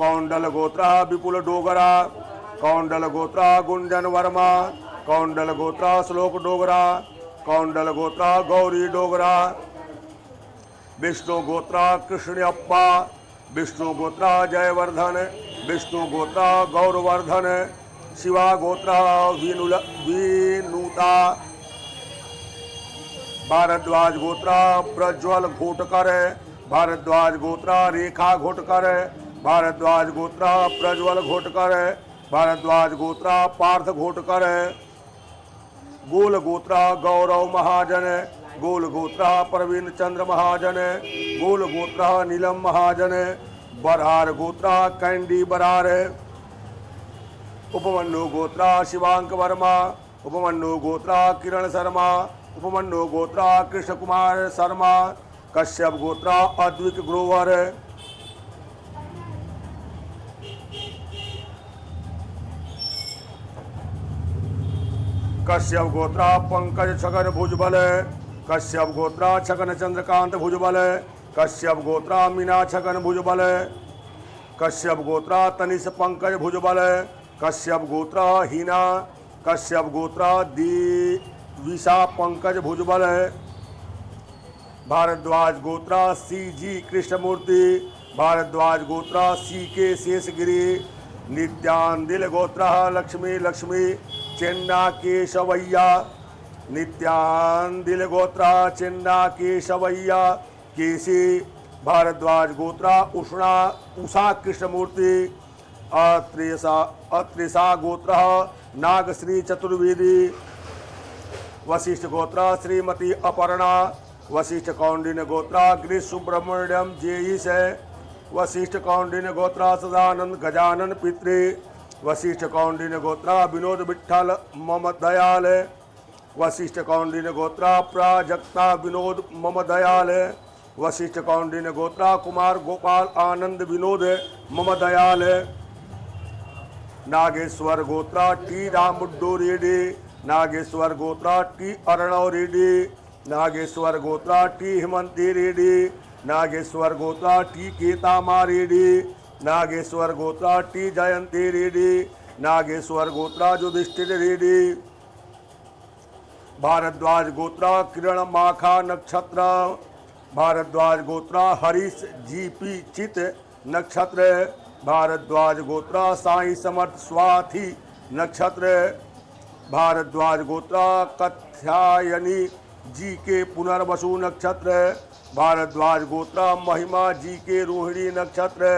कौंडल गोत्रा विपुल डोगरा, कौंडल गोत्रा गुंजन वर्मा, कौंडल गोत्रा श्लोक डोगरा, कौंडल गोत्रा गौरी डोगरा, विष्णु गोत्रा कृष्णप्पा, विष्णु गोत्रा जयवर्धन, विष्णु गोत्रा गौरवर्धन, शिवा गोत्रा विनुता, भारद्वाज गोत्रा प्रज्वल घोटकर, भारद्वाज गोत्रा रेखा घोटकर, भारद्वाज गोत्रा प्रज्वल घोटकर, भारद्वाज गोत्रा पार्थ घोटकर, गोल गोत्रा गौरव महाजन, गोल गोत्रा प्रवीण चंद्र महाजन, गोल गोत्रा नीलम महाजन, बरार गोत्रा कैंडी बरार, उपमन्यु गोत्रा शिवांक वर्मा, उपमन्यु गोत्रा किरण शर्मा, उपमन्यु गोत्रा कृष्ण कुमार शर्मा, कश्यप गोत्रा अद्विक ग्रोवर, कश्यप गोत्रा पंकज छगन भुजबल, कश्यप गोत्रा छगन चंद्रकांत भुजबल, कश्यप गोत्रा मीना छगन भुजबल, कश्यप गोत्रा तनिष पंकज भुजबल, कश्यप गोत्रा हीना, कश्यप गोत्रा दिविशा पंकज भुजबल, भारद्वाज गोत्रा सी जी कृष्णमूर्ति, भारद्वाज गोत्रा सी के शेषगिरी, नित्यानंदिल गोत्रा लक्ष्मी लक्ष्मी चेन्ना केशवैया, नित्यानंदिल गोत्रा चेन्ना केशवैया केसी, भारद्वाज गोत्रा उषा कृष्णमूर्ति, अत्रिशा गोत्र नागश्री चतुर्वेदी, वशिष्ठ गोत्रा श्रीमती अपर्णा, वशिष्ठ कौंडिन्य गोत्रा गिरीश सुब्रह्मण्यम जेईस, वशिष्ठ कौंडिन्य गोत्रा सदानंद गजानन पितृ, वशिष्ठ कौंडिन्य गोत्रा विनोद विठल मम दयाल, वशिष्ठ कौंडिन्य गोत्रा प्राजक्ता विनोद मम दयाल, वशिष्ठ कौंडिन्य गोत्रा कुमार गोपाल आनंद विनोद मम दयाल, नागेश्वर गोत्रा टी रामुड्डो रेड्डी, नागेश्वर गोत्रा टी अर्णव रेड्डी, नागेश्वर गोत्रा टी हेमंती रेड्डी, नागेश्वर गोत्रा टी केतामा रेड्डी, नागेश्वर गोत्रा टी जयंती रेड्डी, नागेश्वर गोत्रा युधिष्ठिर रेड्डी, भारद्वाज गोत्रा किरण माखा नक्षत्र, भारद्वाज गोत्रा हरीश जीपी चित नक्षत्र, भारद्वाज गोत्रा साई समर्थ स्वाथी नक्षत्र, भारद्वाज गोत्रा कथ्यायनी जी के पुनर्वसु नक्षत्र, भारद्वाज गोत्रा महिमा जी के रोहिणी नक्षत्र,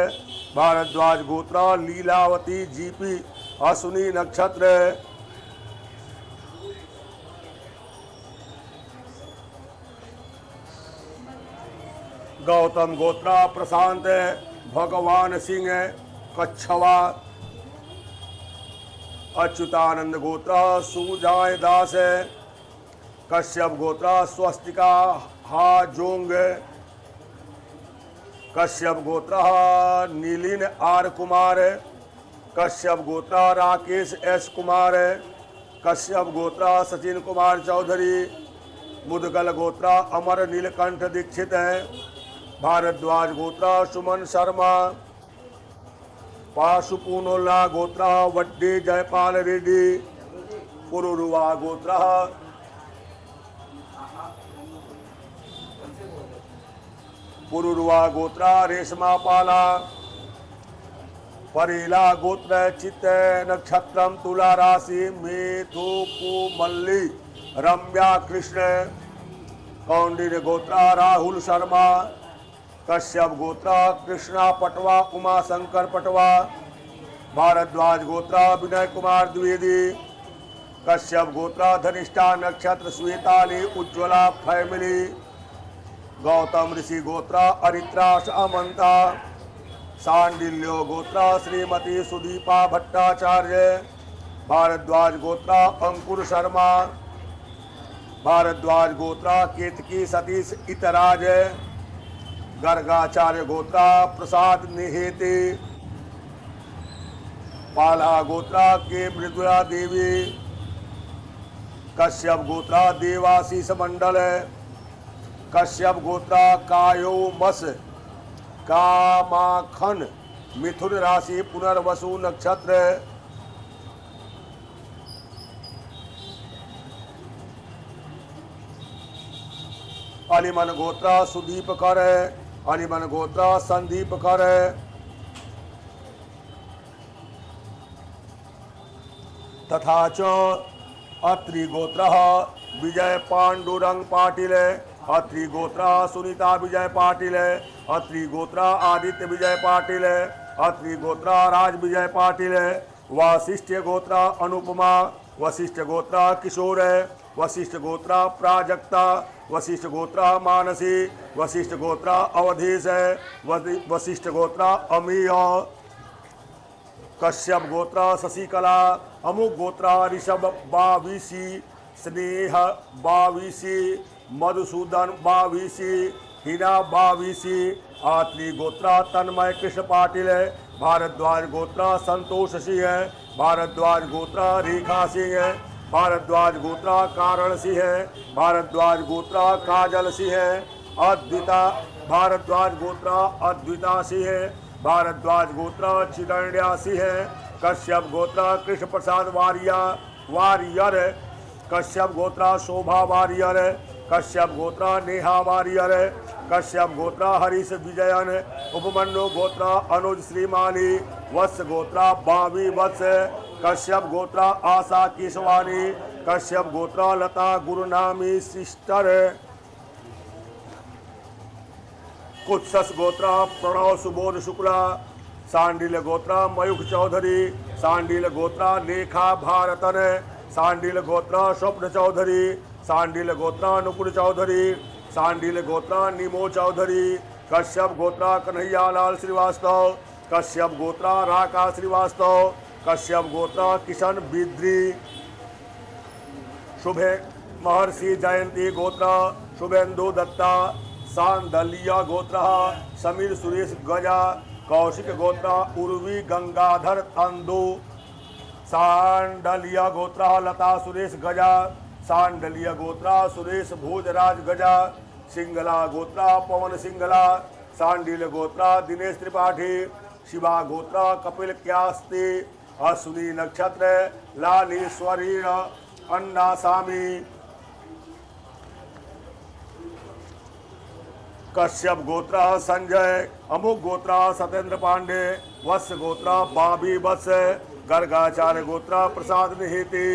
भारद्वाज गोत्रा लीलावती जीपी अश्विनी नक्षत्र, गौतम गोत्रा प्रशांत भगवान सिंह कच्छवा, अच्युतानंद गोत्रा सुजाय दास, कश्यप गोत्रा स्वस्तिका हाजोंग, कश्यप गोत्रा नीलिन आर कुमार, कश्यप गोत्रा राकेश एस कुमार, कश्यप गोत्रा सचिन कुमार चौधरी, मुदगल गोत्रा अमर नीलकंठ दीक्षित है, भारद्वाज गोत्रा सुमन शर्मा, पाशुपूनोला गोत्रा वड्डी जयपाल रेड्डी, पुरुरुवा गोत्रा पुरुरुवा गोत्रा रेशमा पाला, परेला गोत्र चित्त नक्षत्रम तुला राशि मेथुपु मल्ली रम्या कृष्ण, कौंडिन्य गोत्रा राहुल शर्मा, कश्यप गोत्रा कृष्णा पटवा उमा शंकर पटवा, भारद्वाज गोत्रा विनय कुमार द्विवेदी, कश्यप गोत्रा धनिष्ठा नक्षत्र श्वेताली उज्ज्वला फैमिली, गौतम ऋषि गोत्रा अरित्राश अमंता, सांडिल्यो गोत्रा श्रीमती सुदीपा भट्टाचार्य, भारद्वाज गोत्रा अंकुर शर्मा, भारद्वाज गोत्रा केतकी सतीश इतराज, गर्गाचार्य गोत्रा प्रसाद निहेते, पाला गोत्रा के मृदुला देवी, कश्यप गोत्रा देवाशीष मंडल, कश्यप गोत्रा कायो मस कामाखन मिथुन राशि पुनर्वसु नक्षत्र। अलिमन गोत्र सुदीप कर, अलिमन गोत्र संदीप कर। तथा च अत्रि गोत्र विजय पांडुरंग पाटिल, अत्रि गोत्र सुनीता विजय पाटिल, अत्रि गोत्र आदित्य विजय पाटिल, अत्रि गोत्र राज विजय पाटिल, वशिष्ठ गोत्र अनुपमा, वशिष्ठ गोत्र किशोर, वशिष्ठ गोत्र प्राजक्ता, वशिष्ठ गोत्र मानसी, वशिष्ठ गोत्र अवधेश, वशिष्ठ गोत्र अमीय, कश्यप गोत्र शशिकला, अमुक गोत्र ऋषभ बावीसी, स्नेह बावीसी, मधुसूदन बावीसी, हिना बावीसी, आत्रि गोत्र तन्मय कृष्ण पाटिल, भारद्वाज गोत्र संतोष सिंह, भारद्वाज गोत्र रेखा सिंह, भारद्वाज गोत्र कारण सिंह, भारद्वाज गोत्र काजल सिंह, अद्विता भारद्वाज गोत्र अद्विता सिंह, भारद्वाज गोत्र चिदंड्या सिंह, कश्यप गोत्र कृष्ण प्रसाद वारियर, कश्यप गोत्र शोभा वारियर, कश्यप गोत्र नेहा वारियर, कश्यप गोत्र हरीश विजयन, उपमन्यु गोत्र अनुज श्रीमाली, वत्स गोत्र बावी वत्स, कश्यप गोत्र आशा केशवानी, कश्यप गोत्र लता गुरुनामी सिस्टर, कुत्सस गोत्र प्रणव सुबोध शुक्ला, सांडिल गोत्र मयूख चौधरी, सांडिल गोत्र लेखा भारतन, सांडिल गोत्र स्वप्न चौधरी, सांडिल गोत्र नुपुर चौधरी, सांडिल गोत्र निमो चौधरी, कश्यप गोत्र कन्हैयालाल श्रीवास्तव, कश्यप गोत्र राका श्रीवास्तव, कश्यप गोत्र किशन बिद्री, शुभे महर्षि जयंती गोत्र शुभेंदु दत्ता, सांदलिया गोत्र समीर सुरेश गजा, कौशिक गोत्र उर्वी गंगाधर तंदु, सांडलिया गोत्र लता सुरेश गजा, सांडलिया गोत्र सुरेश भोजराज गजा, सिंगला गोत्र पवन सिंगला, सांडिल गोत्र दिनेश त्रिपाठी, शिवा गोत्र कपिल क्यास्ती, अश्विनी नक्षत्र लालेश्वरी अन्ना सामी, कश्यप गोत्र संजय, अमुक गोत्र सत्येंद्र पांडे, वत्स गोत्र बाबी वत्स, गर्गाचार्य गोत्र प्रसाद निहिति,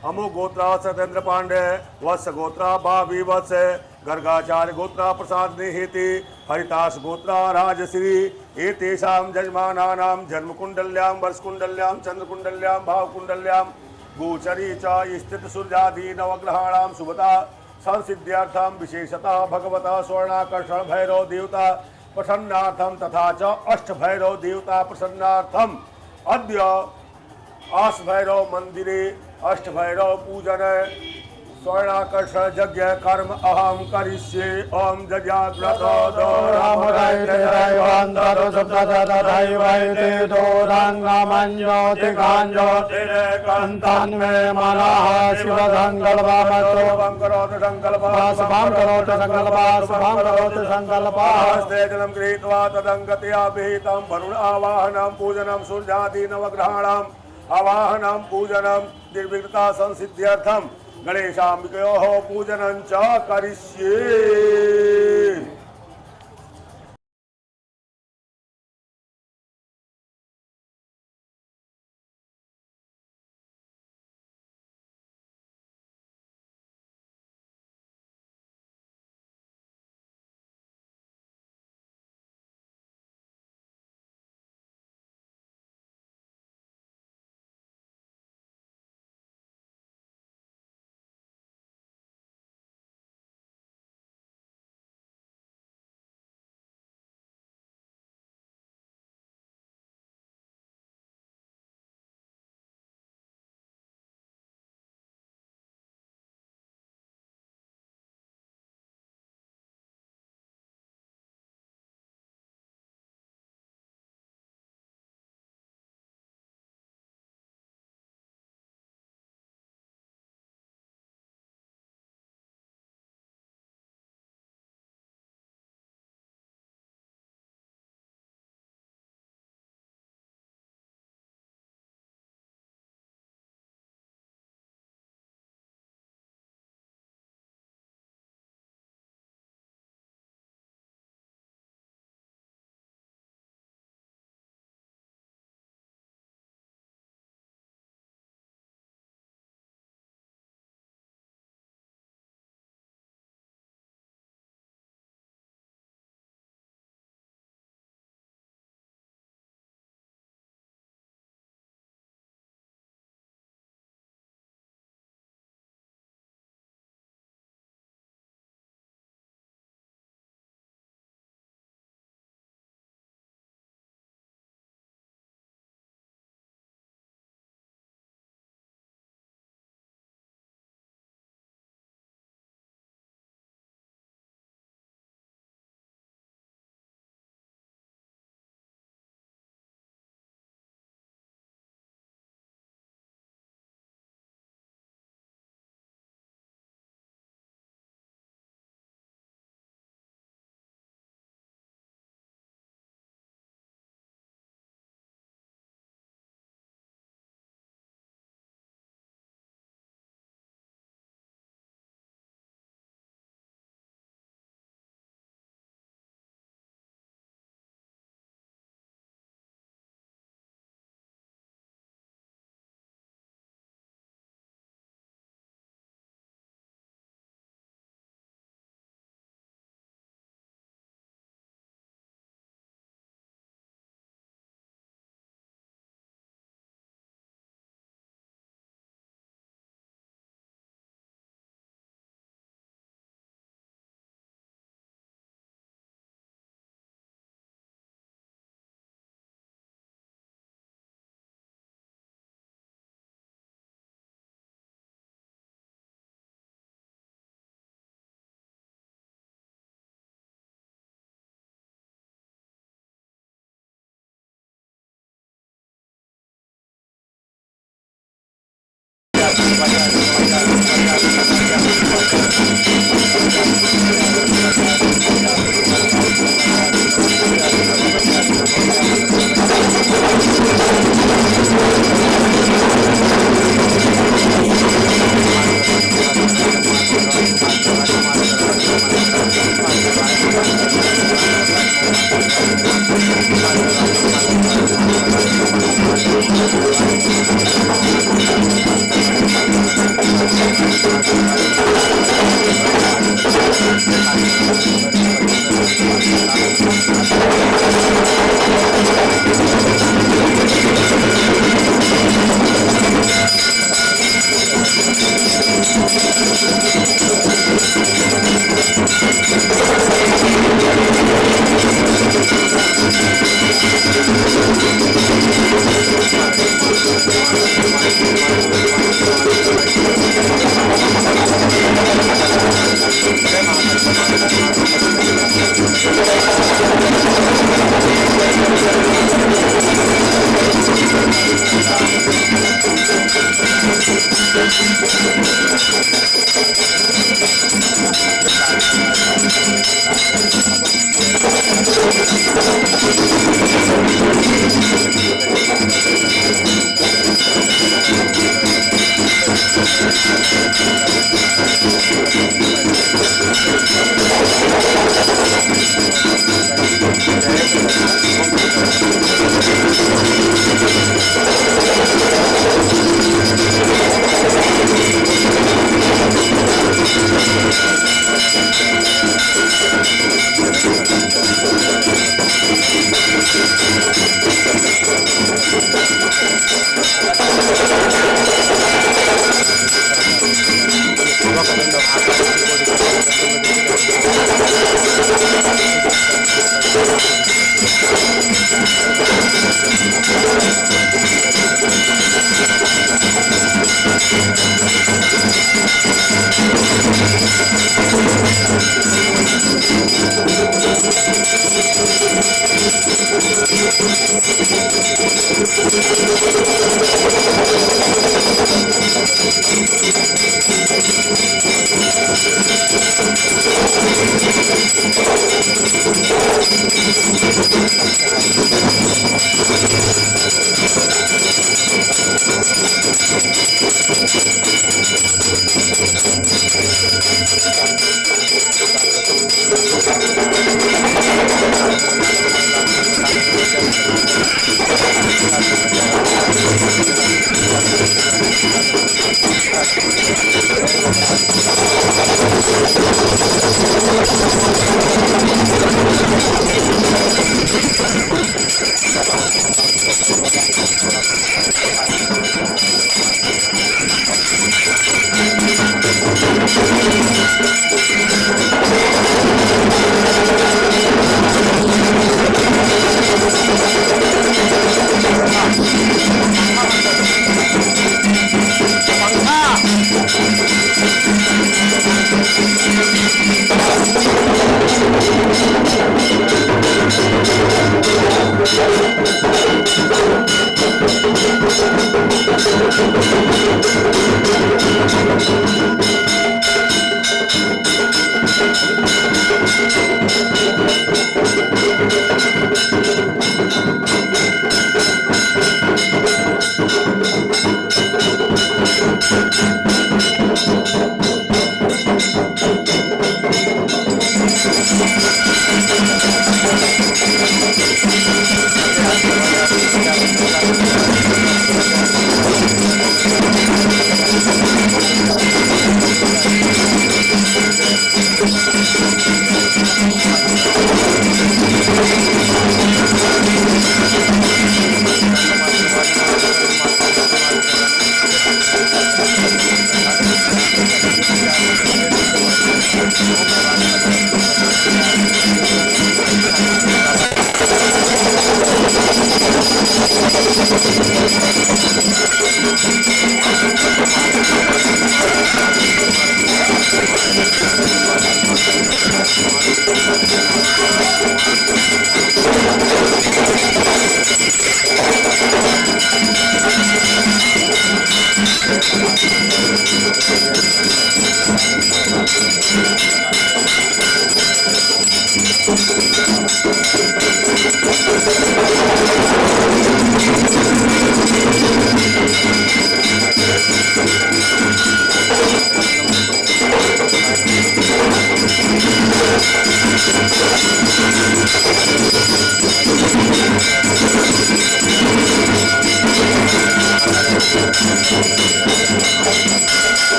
अमुक गोत्र सत्येंद्र पांडे, वत्स गोत्र बाबी वत्स, गर्गाचार्य गोत्र प्रसाद निहिति, हरिताश गोत्र राजश्री, एतेषां जजमानानां जन्मकुंडल्यां वर्षकुंडल्यां चंद्रकुंडल्यां भावकुंडल्यां गोचरी च स्थित सूर्यादि नवग्रहाणां शुभता संसिद्ध्यर्थं विशेषतः भगवतः स्वर्णाकर्षण भैरव देवता प्रसन्नार्थं तथा च अष्ट भैरव देवता प्रसन्नार्थं अद्य आस भैरव मंदिरे अष्ट भैरव पूजन स्वर्णाकर्ष यज्ञ कर्म अहम करिष्ये ओम जज्ञाग्रतो दोरामगायत्रे मनः शिव जलम गृहीत्वा तदंगत्या विहितं वरुण आवाहनं पूजनं सूर्यादि नवग्रहाणाम् आवाहनं पूजनं निर्विघ्नता संसिद्ध्यर्थं गणेशाम्बिकयोः पूजनं च करिष्ये।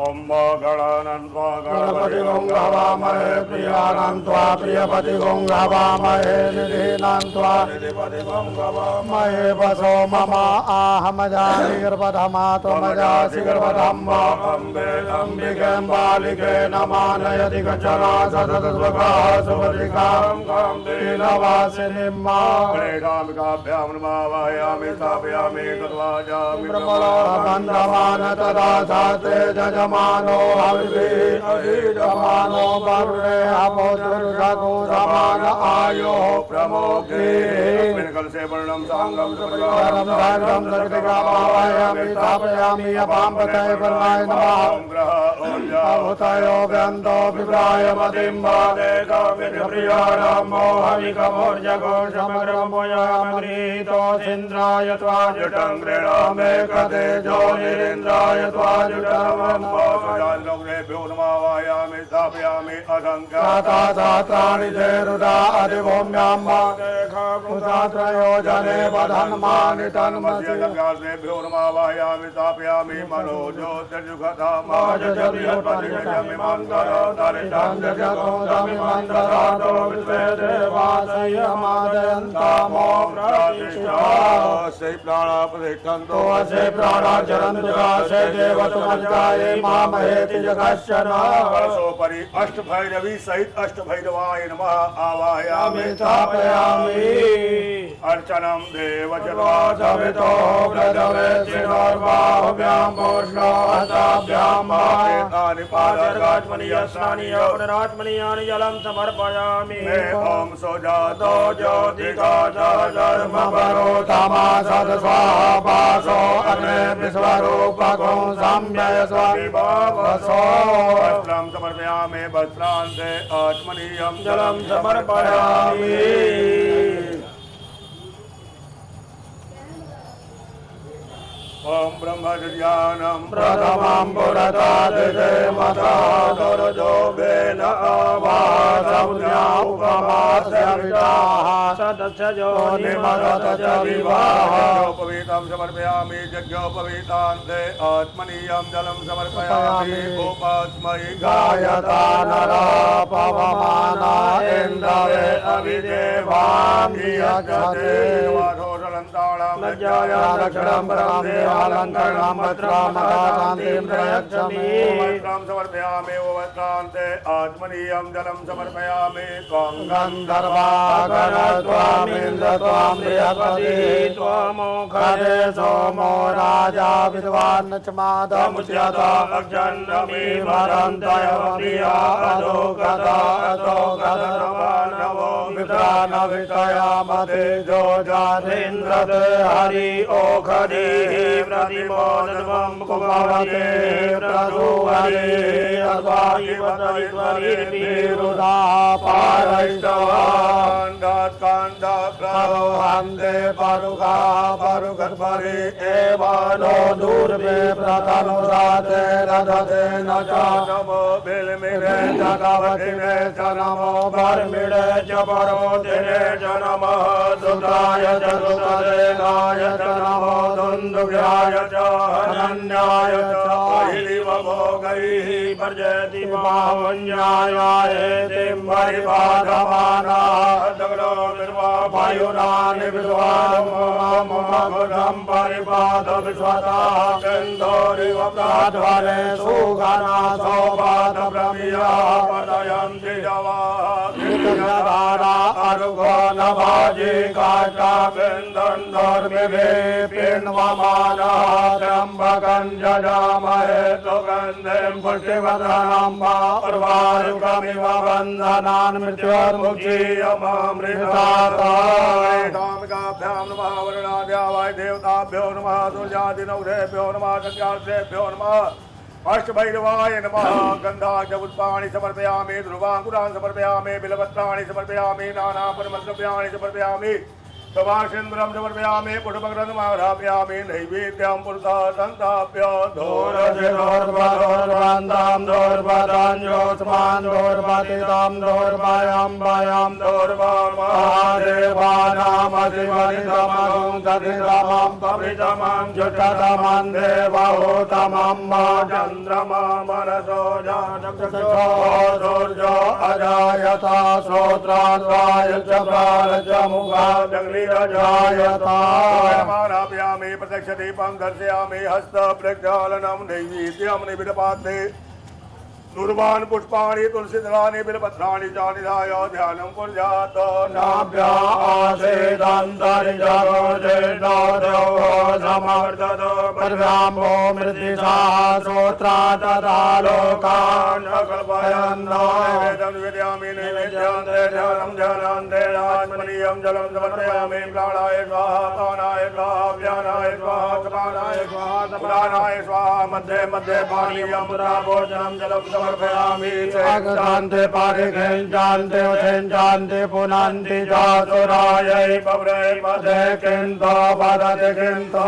ओम गणानन्त्वा गणपति गंगावामहे प्रियानन्त्वा प्रियपति गंगावामहे निधिनान्त्वा निधिपति गंगावामहे वसो मम आहमजानिर्वधमा त्वमजासिर्वधम्म अम्बिकें बालिके नमानयति गच्छना सततद्वका सुभद्रिकां कान्तिनवासिनीं मा प्रेषामिकाभ्यां नमावाहयामि स्थापयामि तद्वाजामि ब्रह्मणोबन्धमान तदा साते जजमानो हविः अभिजमानो वरुणे अपोदुर्गो समान आयो प्रमोदे कलसे वर्णं साङ्गं परं धर्मं सर्वगावाहयामि स्थापयामि अपाम्बतये परमाय नमः ग्रह अभूतयो व्यन्तो विप्राय मतिं वादे काव्यप्रियाणां मोहविकमोर्जगो समग्रमोयामगृहीतो सिन्द्राय त्वाजुटं गृणामे कतेजो निरिन्द्राय त्वाजुटमम्बोजान्लोकेभ्यो नमावाहयामि स्थापयामि असङ्ख्याता शास्त्राणि ते रुदा अधिभूम्यां कुशात्रयो जने वधन्मानि तन्मसि भ्यो नमावाहयामि स्थापयामि मनोज्योतिर्जुगधामाजमिमन्तरो देवासयमादयन्तामो से प्राणा प्रतिष्ठन्तो से प्राणाचरन्तु से देवतुमन्ताये मामहेति जगश्चन परि अष्टभैरवी सहित अष्टभैरवाय नमः आवाहयामि स्थापयामि अर्चनं सवितो व्रजवेत्सिनोर्बाहुभ्यां पूष्णो हस्ताभ्यां पुनरात्मनीयानि जलं समर्पयामि ओम सोजातो ज्योतिका धर्मपरो तमा सदस्वाभासो अग्ने विश्वरूपको सम्यय स्वामिभावसो वस्त्रं समर्पयामि वस्त्रान्ते आत्मनीयं जलं समर्पयामि ओम ब्रह्मचर्यानं प्रथमं पुरतादिते मता दुर्जो वेन आवासमुद्या उपमास्यविताः सदस्यजो निमरत च विवाह यज्ञोपवीतं समर्पयामि यज्ञोपवीतान्ते आत्मनीयं जलं समर्पयामि उपास्महि गायता नरा पवमाना इन्द्रे अविदेवानि यजते लज्जाया रक्षणं ब्रह्मेवालङ्करणं वस्त्रामकान्तिं प्रयच्छमि वस्त्रं समर्पयामि वस्त्रान्ते आत्मनीयं जलं समर्पयामि त्वं गन्धर्वागणत्वामिन्द्र त्वां बृहस्पति त्वमोखरे सोमो राजा विद्वान् च मादमुच्यता अक्षन्नमि वरन्तय प्रिया अधोगता अधोगतनवो विप्राणवितयामते जो जातीन्द्रते हरि ओखरि प्रतिमोदत्वं कुमवते प्रसुवरे अस्वाहिवतरिरुदा पारैष्टवान् कान्दाप्रोहन्ते परुखा परुखपरि एवानो दूर्वे प्रतनुसाते रथते न च नमो बिल्मिरे च कवतिने च नमो बर्मिणे च परोदिने च नमः सुताय च सुतदेनाय च नमो दुन्दुभ्याय च अनन्याय च हिलिवभोगैः भजति बाहुन्यायायेतिं परिपाठमानाः दग्धो निर्वापयुनानि विद्वान् परिपाठ विश्वताः चन्दोरिव प्राध्वरे सुगना सौपात प्रमिया पदयन्ति जवारा अर्घो नभाजि काष्ठा बिन्दन्दोर्मिभे पिण्वमानः त्र्यम्बकं जजामहे सुगन्धिं पुष्टिवर्धनं वा उर्वारुकमिव बन्धनान् मृत्योर्मुक्षीयमामृताभ्यां नमः वरुणाभ्यां वाय देवताभ्यो नमः दुर्जादिनवरेभ्यो नमः सत्यार्थेभ्यो नमः अष्टभैरवाय नमः गन्धाच पुष्पाणि समर्पयामि ध्रुवाङ्कुरान् समर्पयामि बिल्वपत्राणि समर्पयामि नानापरिमलद्रव्याणि समर्पयामि सुभाषेन्द्रं समर्पयामि पुष्पग्रन्थमाघ्रापयामि नैवेद्यं पुरतः संस्थाप्य दोर्वान्तां दोर्वादान्योस्मान् दोर्वातितां दोर्वायां वायां महादेवानामधिपतितमं दधितमं पवितमं जुटतमं देवहूतमं चन्द्रमा मनसो जातक्षो अजायता श्रोत्राद्वायुश्च प्राणश्च मुखादग्निरजायता समारापयामि प्रत्यक्षदीपं दर्शयामि हस्तप्रक्षालनं नैवेद्यं निवेदपात्रे दुर्वान् पुष्पाणि तुलसीदलानि बिल्वपत्राणि च निधाय ध्यानं कुर्यात् समर्दतो परब्रह्मो मृत्युषा श्रोत्रा तथा लोकान् कल्पयन्नो निवेदयामि नैवेद्यान्ते ध्यानान्ते आत्मनीयं जलं समर्पयामि प्राणाय स्वाहा प्राणाय स्वाहा व्यानाय स्वाहा समानाय स्वाहा समानाय स्वाहा मध्ये मध्ये पानीयं भोजनं जलं समर्पयामि आगतान्ते पारिखेञ्चान्ते उथेञ्चान्ते पुनान्ति चातुरायै पवरे मध्ये किन्तो वदति किन्तो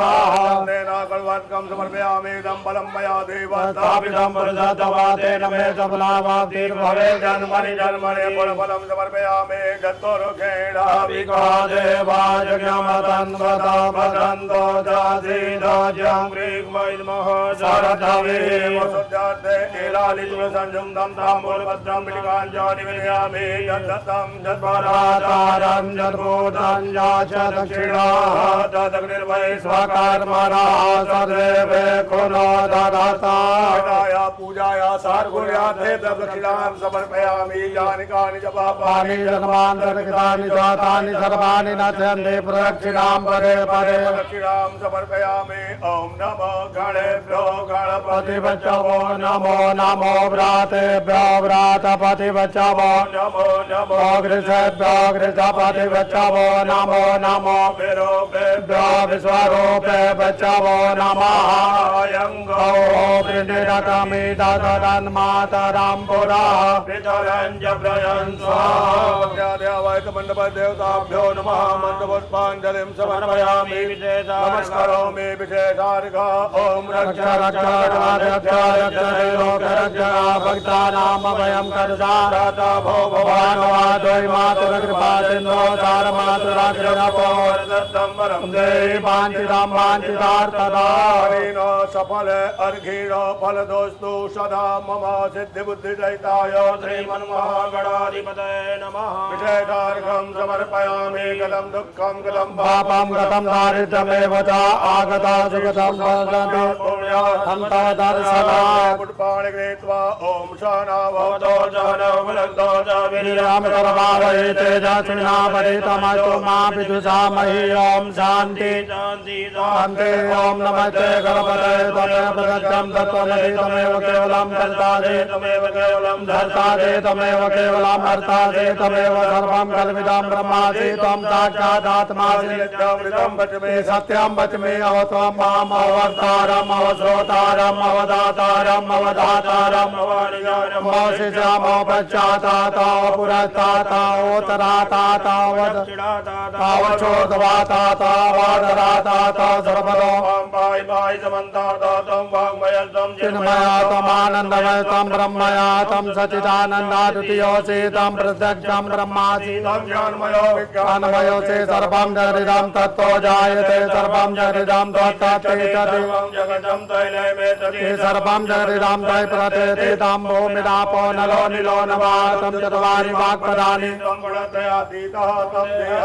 कल्वात्कं समर्पयामि इदं फलं मया स्थापितं पुरुषत्वातेन मे सफलावाप्तिर्भवे जन्मनि जन्मनि फलं समर्पयामि गतोरुखेणाविको देवायज्ञमतन्वता वदन्तो जाधीराज्यं ग्रीग्मैर्महो शरदवे वसुद्धार्थे नीलालिजुलसंजुं दं ताम्बूलभद्रं पिलिकाञ्चानि विनयामि यद्दत्तं परातारं यद्भूतं याच दक्षिणा तदग्निर्वै स्वकर्मणा सर्वे कुलो ददाता पूजाय सार्गुण्यार्थे दक्षिणां समर्पयामि यानि कानि च पानि जन्मान्तरकृतानि जातानि सर्वाणि नश्यन्ते प्रदक्षिणां परे परे दक्षिणां समर्पयामि ॐ नमो गणेभ्यो पतिवचवो नमो नमो व्रातेभ्यो व्रातपतिवचवो नमो नमो गृहेभ्यो गृहपतिवचवो नमो नमो विरूपेभ्यो विश्वरूपे वचवो नमः यङ्गो वृणिरतमिददन् मातरं पुरा पितरं च प्रयन् स्वाहादेवैकमण्डपदेवताभ्यो नमः मण्डपोष्पाञ्जलिं समर्पयामि नमस्करोमि विशेषार्घ ॐ रक्ष रक्ष रक्ष रक्ष लोक रक्ष भक्तानाम वयं कर्षाता भो भवानवादोय मातुरकृपा सिन्धो सार मातुराग्रहपो देहि वाञ्छितां वाञ्छितार्थदानेन सफल अर्घेण फलदोस्तु सदा मम सिद्धिबुद्धिरहिताय श्रीमन्महागणाधिपतये नमः विशेषार्घं समर्पयामि गतं दुःखं गतं पापं गतं दारिद्र्यमेव च आगता सुगतं वदति हन्त दर्शना पुष्पाणि गृहीत्वा ॐ सहनावतो सहनवलग्नो च वीर्यं करवावहै तेजस्विनावधीतमस्तु मा विद्विषामहि ॐ शान्ति शान्ति शान्ति ॐ नमस्ते गणपते तमेव प्रदत्तं तत्त्वमसि तमेव केवलं धर्तादे तमेव केवलं धर्तादे तमेव केवलं हर्तादे तमेव सर्वं कल्पितं ब्रह्मासि त्वं साक्षादात्मासि नित्यामृतं वचमे सत्यं वचमे अवत्वं माम् अवतारम् अवश्रोतारम् अवदातारम् अवधातारम् अवशिषामो पश्चाताताव पुरस्तातावोत्तरातातावद् तावचोद्वातातावादराताताव सर्वतो चिन्मया त्वमानन्दमयं ब्रह्मया तं सच्चिदानन्दाद्वितीयोऽसि तं प्रत्यक्षं ब्रह्मासि ज्ञानमयोऽसि सर्वं जगदिदं तत्त्वो जायते सर्वं जगदिदं त्वत्तत्तिष्ठति सर्वं जगदिदं त्वयि प्रतीति तं भूमिरापो नलो निलो नवातं चत्वारि वाक्पदानि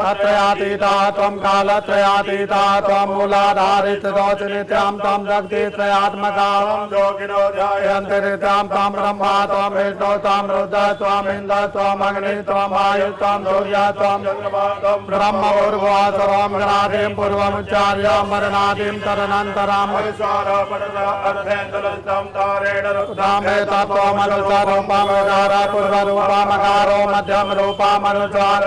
तत्रयातीतः त्वं कालत्रयातीतः त्वं मूलाधारितोऽसि नित्यं त्वं शक्तित्रयात्मका जयन्ति नित्यं त्वं ब्रह्मा त्वं विष्णु त्वं रुद्र त्वम् इन्द्र त्वम् अग्नि त्वम् वायु त्वं सूर्य त्वं ब्रह्म पूर्वा सर्वं गणादिं पूर्वमुच्चार्य मरणादिं तदनन्तरं पटदा अर्धेन्दुलन्तं तारेण उदामे तत्त्वमनुसारूपमगारा पूर्वरूपमकारो मध्यमरूपमनुसार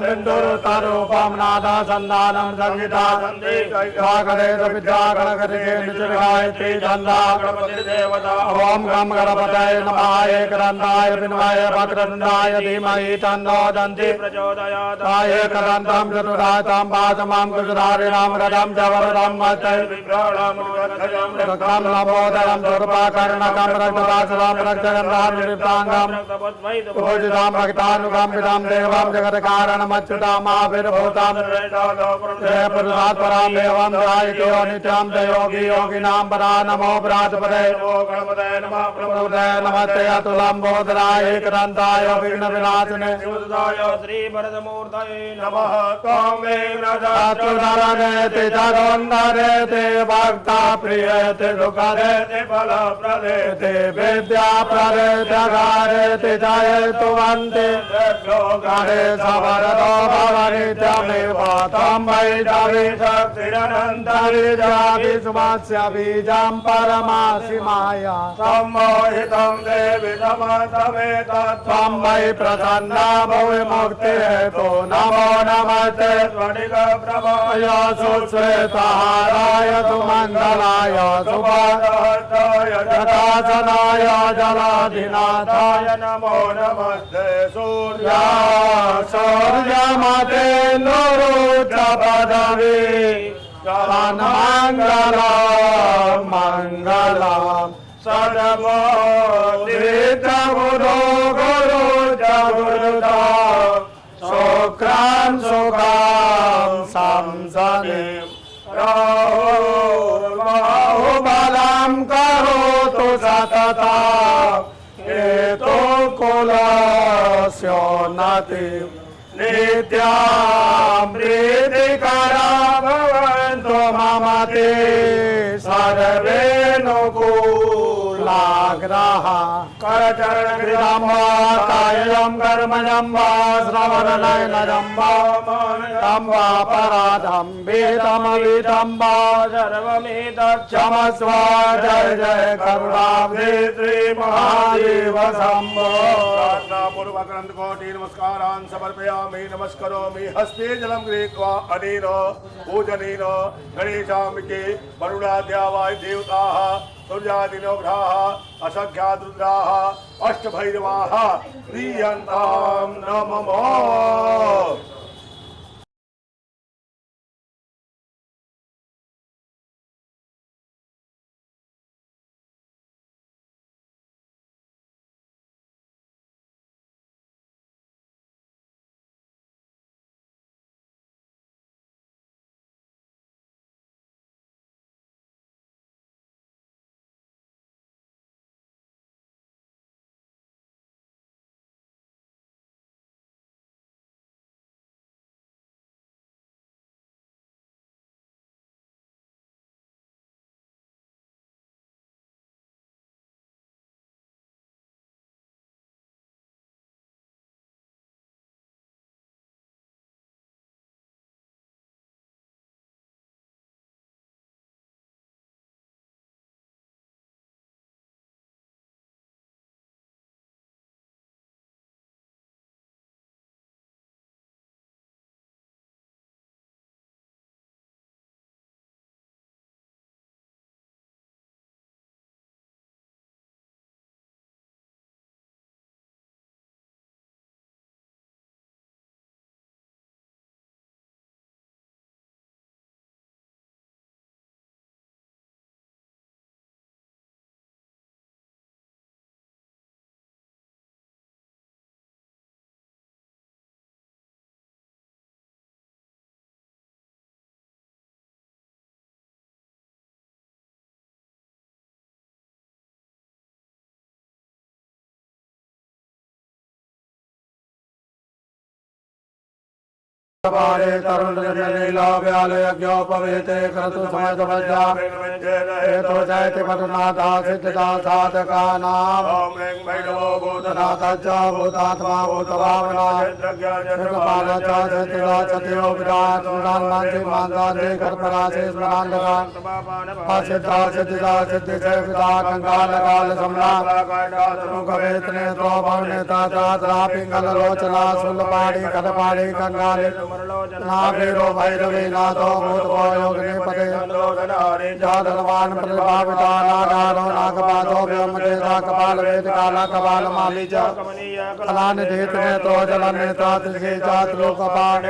बिन्दुरुतरूपं नादा सन्धानं संहिता वागणेश विद्यागणगणिके निचगायत्री छन्दा ॐ गं गणपतये नमः एकदन्ताय विद्महे वक्रतुण्डाय धीमहि तन्नो दन्ति प्रचोदयात् एकदन्तं चतुरातं पादमां कुशधारिणां रथं च वरदं मत्तये रक्तं लम्बोदरं दुर्वाकर्णकं रक्तवासरं रक्तगन्धानुलिप्ताङ्गं पूजितां भक्तानुकम्पितां देवं जगत्कारणमच्युतां महावीरभूतां पुरुषात् परां देवं ध्यायतो नित्यं च योगी योगिनां परा नमो बृहस्पतये प्रभुते नमस्ते अतुलम्बोदराय एकदन्ताय विघ्नविनाशिने श्रीवरदमूर्तये नमः त्वं चतुर्धरनेति जगोन्धरेति भक्ता प्रियेति दुःखरेति फलप्रदेते विद्याप्रदेति अगारेति जयतु वन्ति गणेश वरदो भव नित्यमेव त्वं वै विश्वस्य बीजं परमासि माया सम्मोहितं देवि समस्तमेतत् त्वं वै प्रसन्ना भुवि मुक्तिहेतु नमो नमस्ते स्फटिकप्रभाय सुश्वेतहाराय सुमङ्गलाय सुपादहस्ताय सुदासनाय जलाधिनाथाय नमो नमस्ते या सूर्याय सूर्यमतेन्दुरुच्च पदवी मङ्गलं मङ्गलं सदमोदितगुरो गुरु च गुरुता शुक्रं सुखं संसदे बाहुबलं करोतु सतता हेतु कुलस्योन्नतिं नित्यां प्रीतिकरा भवन्तु मम ते सर्वे नुकूलाग्रहाः करचरणकृतं वा कायं कर्मजं वा श्रवणनयनजं वा तं वा पराधं वेदमविदं वा सर्वमेतच्छमस्व जय जय करुणाब्धे श्री महादेव शम्भो प्रार्थनापूर्वक अनन्तकोटि नमस्कारान् समर्पयामि नमस्करोमि हस्ते जलं गृहीत्वा अनेन पूजनेन गणेशाम्बिके वरुणाद्या वायु देवताः सूर्यादिनो ग्रहाः असङ्ख्यात् रुद्राः अष्टभैरवाः प्रीयन्तां नमः। पारे तरुण नीला व्याल यज्ञोपवेते क्रतु समय समज्ञा हेतु जयति पटुनाथा सिद्धिदा साधका नाम ओम ह्रीं भैरवो भूतनाथ च भूतात्मा भूतभावना कृपाल च सिद्धिदा सत्यो विराट स्मरान मानसी मानदाने कर्पराशे स्मरांधका असिद्धा सिद्धिदा सिद्धि से विदा कंकाल काल समना मुखवेतने तो भवनेता चात्रा पिंगल लोचना सुलपाड़ी कटपाड़ी कंगाले नाभीरो भैरवी नाथो भूतभो योगिनी पते जाधनवान प्रतिभाविता नागारो नागपादो व्योमकेता कपाल वेद काला कपाल माली च कलानिधीत नेत्रो जल नेता त्रिषे चात्रु कपाल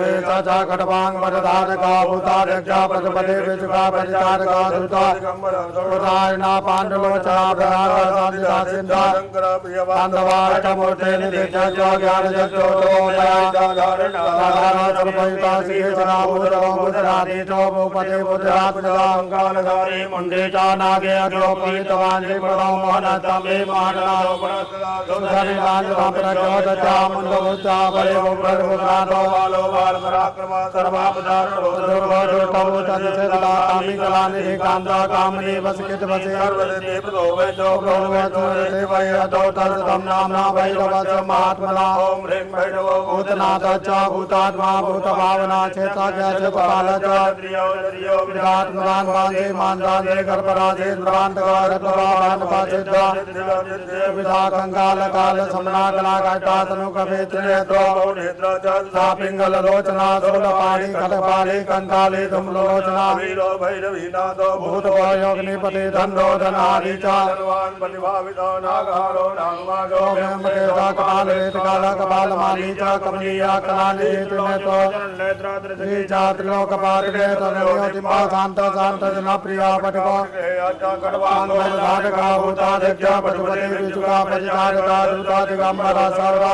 वेता च कटवांग वरधारका भूताध्यक्षा पदपदे विजुका परिचारका धृता उदाहरणा पांडुलोचना प्रहार साधिता सिंधा बांधवाष्टमूर्ते निधित्य ज्ञान जगतो साधारण सर्वहिता सिद्धेशना भूतरो बुधराधीतो भूपते बुधरात्मकांकालधारी मुंडे च नागे अग्रोपीतवान् श्रीपदो मोहनतमे मानना सुधनिलाञ्जना प्रचोदत्या मुण्डभुजा बले भूप्रभुरातो बालो बाल पराक्रमा सर्वापदारणो दुर्गोदुर्भूतनिषेधता कामी कलानिधि कान्ता कामनी वसकित वसे सर्वदेते प्रदो वैदो प्रभुवतो देवय अतो तत्तम नाम्ना भैरवच महात्मना ओम ह्रीं भैरवो भूतनाथ च भूतात्मा भूतभावना चेताज्ञ च कपाल च विराट मदान बांधे मानदाने गर्भराजे द्रांतका रत्नवाहन पाचिद्वा विधा कंकाल काल समना कला काटा तनु कवेत्रे तो सा पिंगल लोचना सोलपाणी कटपाली कंकाली धूम्रलोचना वीरो भैरवी नाथो भूतभो योगिनी पति धन्नो धनादि च भगवान प्रतिभावितो नागहारो नागमाजो केता कपाल वेद काला कपाल माली च कमलीया कलानि नेतो श्री चात्रिलोक पात्रे तनयोतिमा शांत शांत जना प्रिया पटको धारका भूताध्यक्ष पशुपति विचुका परिचारका धृता दिगंबरा सर्वा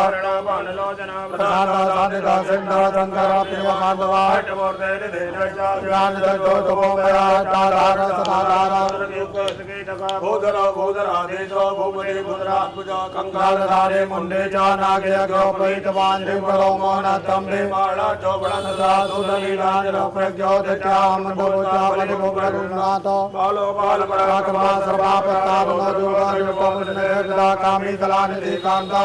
प्रधान साधिका सिंह शंकर प्रिय माधवा ज्ञान जगतो तपोमया तारार सदाधारा भूधरो भूधराधीशो भूपति भूधरात्मजा कंकालधारे मुंडे च नागे अग्रोपीतवान् श्रीपदो मोहनतमे माला चौबड़ा सदा सुधनीलाञ्जन प्रज्ञोदत्या मन्दभुजा बलिभुग्रनाथो बालो बाल पराक्रमा सर्वापत्तावनो दुर्गा कामी कलानिधि कान्ता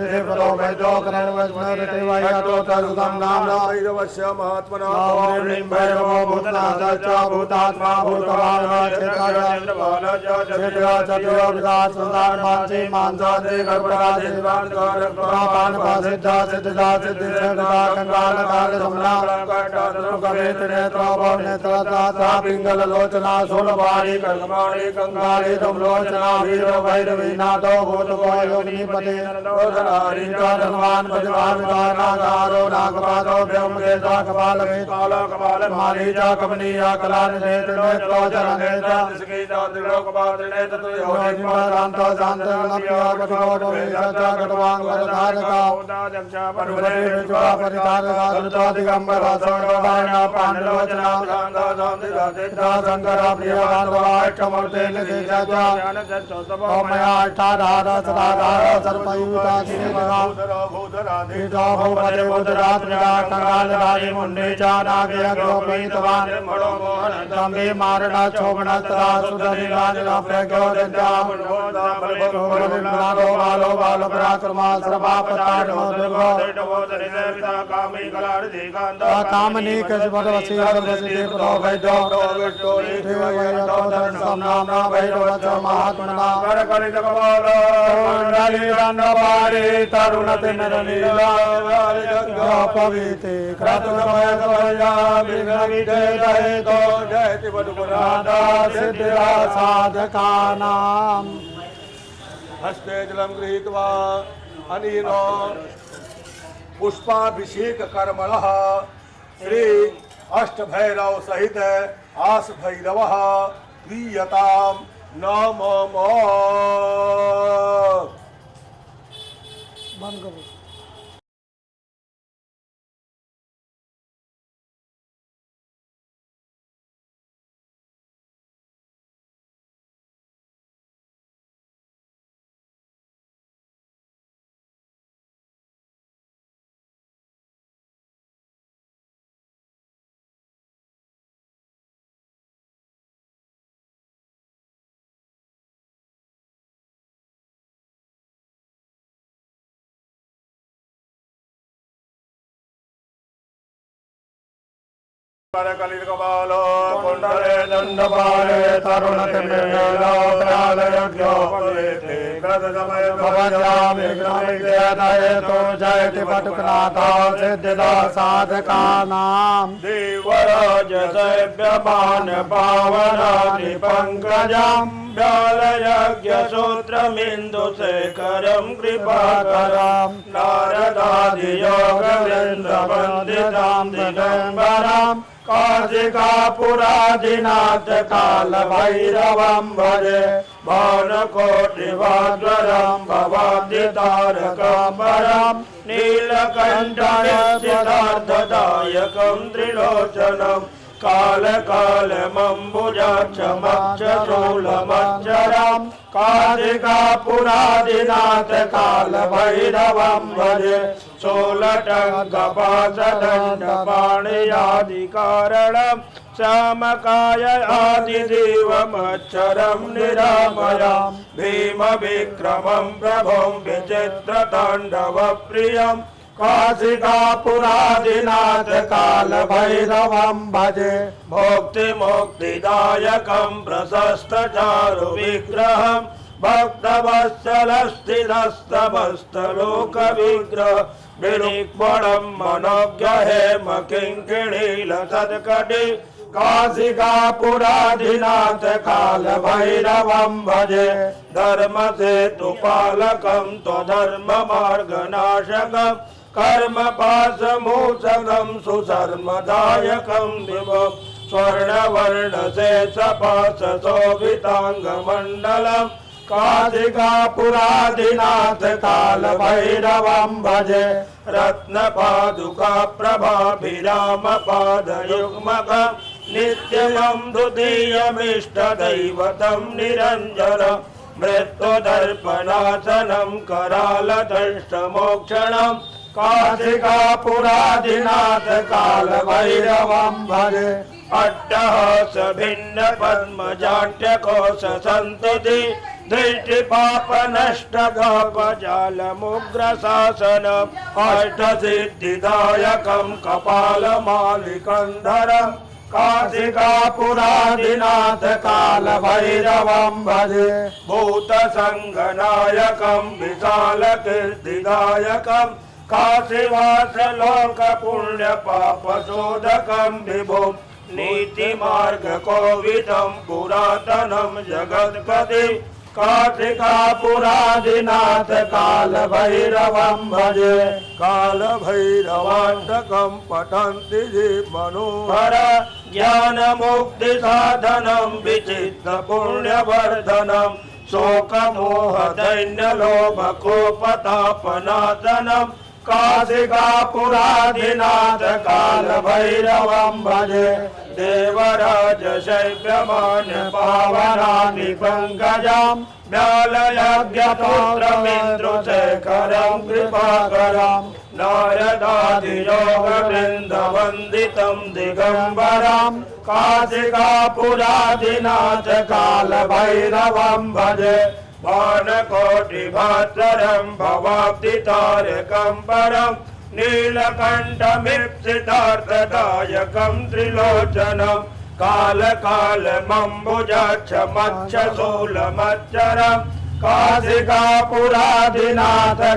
से पदो वैद्यो करण वैष्णवते वैयातो तदुदं नाम्ना भैरवस्य महात्मना ओम ह्रीं भैरवो भूतनाथ च भूतात्मा भूतभावना चेतया चतुरो विदात संसार मानसी मानसादे गर्भराजे पान सिद्धा सिद्धा सिद्धि सिद्धा कंकाल काल समना कवेत नेत्रो भव नेत्रता पिंगल लोचना सोलवाणी कर्माणी कंकाली धूम्रलोचना वीरो भैरवी नाथो भूतभो योगिनी पते धनवान प्रतिभाविता नागारो नागपादो व्योमकेता कपाल वेद काला कपाल माली च कमनीया कलानिधेत नेत्रो जल नेता शांत शांत नप्या कटको वेशा कटवांग वरधारका परुपति विचुका परिधारका धृता दिगंबरा सर्ववाणा पांडलोचना सिद्धा शंकर प्रिय बांधवाष्टमूर्ते निधेशा च ओमया अष्टाधार सदाधार सर्वयुता श्रीमगा ईशो भूपते बुधरात्मजा कंगालधारी मुंडे च नागे अग्रोपीतवान् तमे मारणा शोभनस्तदा सुधनीलाञ्जना प्रज्ञोदत्या नादो बालो बाल पराक्रमा सर्वापतारणो दुर्गो कामनी कजपदवसी सर्वसिद्धि प्रदो वैद्यो देववैरतो धनसंनाम्ना भैरवच महात्मना कुण्डलीदण्डपारे तरुणति नरनीला पविते क्रतुर्वैद्वया विघ्नविजयदहेतो जयति वधुपुरादा सिद्धिदा साधकानाम् हस्ते जलं गृहीत्वा अनीनो पुष्पाभिषेक कर्मणः श्री अष्टभैरव सहित आस भैरवः प्रीयतां नमः। बंद करो। कलिकपालो कुण्डले दण्डपाले तरुणतिमिर्लोकालयज्ञोपवेते भवन्यामि ग्रामिकेतयतो जयति पटुकनाथा सिद्धिदा साधकानां देवराजसेव्यमान पावनानि पङ्कजं व्यालयज्ञसूत्रमिन्दुशेखरं कृपाकरं नारदादियोगवृन्दवन्दितां दिगम्बरं काशिकापुरादिनाथ कालभैरवं भजे भानुकोटिवाद्वरं भवाब्धितारकं नीलकण्ठनिश्चितार्थदायकं त्रिलोचनं कालकालमम्बुजाक्षमक्षशूलमच्चरं काशिकापुरादिनाथ कालभैरवं भजे शूलटङ्कपाशदण्डपाणियादिकारणं श्यामकाय आदिदेवमक्षरं निरामयं भीमविक्रमं प्रभुं विचित्रताण्डवप्रियं काशिकापुरादिनाथ कालभैरवं भजे भोक्तिमुक्तिदायकं प्रशस्तचारुविग्रहं भक्तवत्सलस्थितस्तमस्तलोकविग्रह विनिक्वणं मनोज्ञहेम किङ्किणीलसत्कटि काशिकापुरादिनाथ कालभैरवं भजे धर्मसेतुपालकं त्वधर्ममार्गनाशकं कर्मपाशमोचनं सुशर्मदायकं विभुं स्वर्णवर्णशेषपाशशोभिताङ्गमण्डलं काशिकापुरादिनाथ कालभैरवं भजे रत्नपादुकाप्रभाभिरामपादयुग्मकं नित्यं द्वितीयमिष्टदैवतं निरञ्जनं मृत्युदर्पणासनं करालदंष्टमोक्षणं काशिकापुरादिनाथ कालभैरवं भजे अट्टहासभिन्नपद्मजाट्यकोशसन्तति दृष्टिपापनष्टगोपजालमुग्रशासनम् अष्टसिद्धिदायकं कपालमालिकन्धरं काशिकापुरादिनाथ कालभैरवं भजे भूतसङ्गनायकं विशालकीर्तिदायकं काशीवासलोकपुण्यपापशोधकं विभुं नीतिमार्गकोविदं पुरातनं जगत्पति काशिकापुरादिनाथ कालभैरवं भजे कालभैरवाष्टकं पठन्ति ये मनोहर ज्ञानमुक्तिसाधनं विचित्रपुण्यवर्धनं शोकमोहदैन्यलोभकोपतापनाशनं काशिकापुरादिनाथ कालभैरवं भजे देवराजशैव्यमान पावनानि पङ्कजं व्यालयज्ञपुत्रमिन्द्रुशेखरं कृपाकरं नारदादियोगवृन्दवन्दितं दिगम्बरं काशिकापुरादिनाथ कालभैरवं भजे भानकोटिभास्वरं भवाब्धितारकं परं नीलकण्ठमीप्सितार्थदायकं त्रिलोचनं कालकालमम्बुजाक्षमक्षशूलमच्चरं काशिकापुरादिनाथ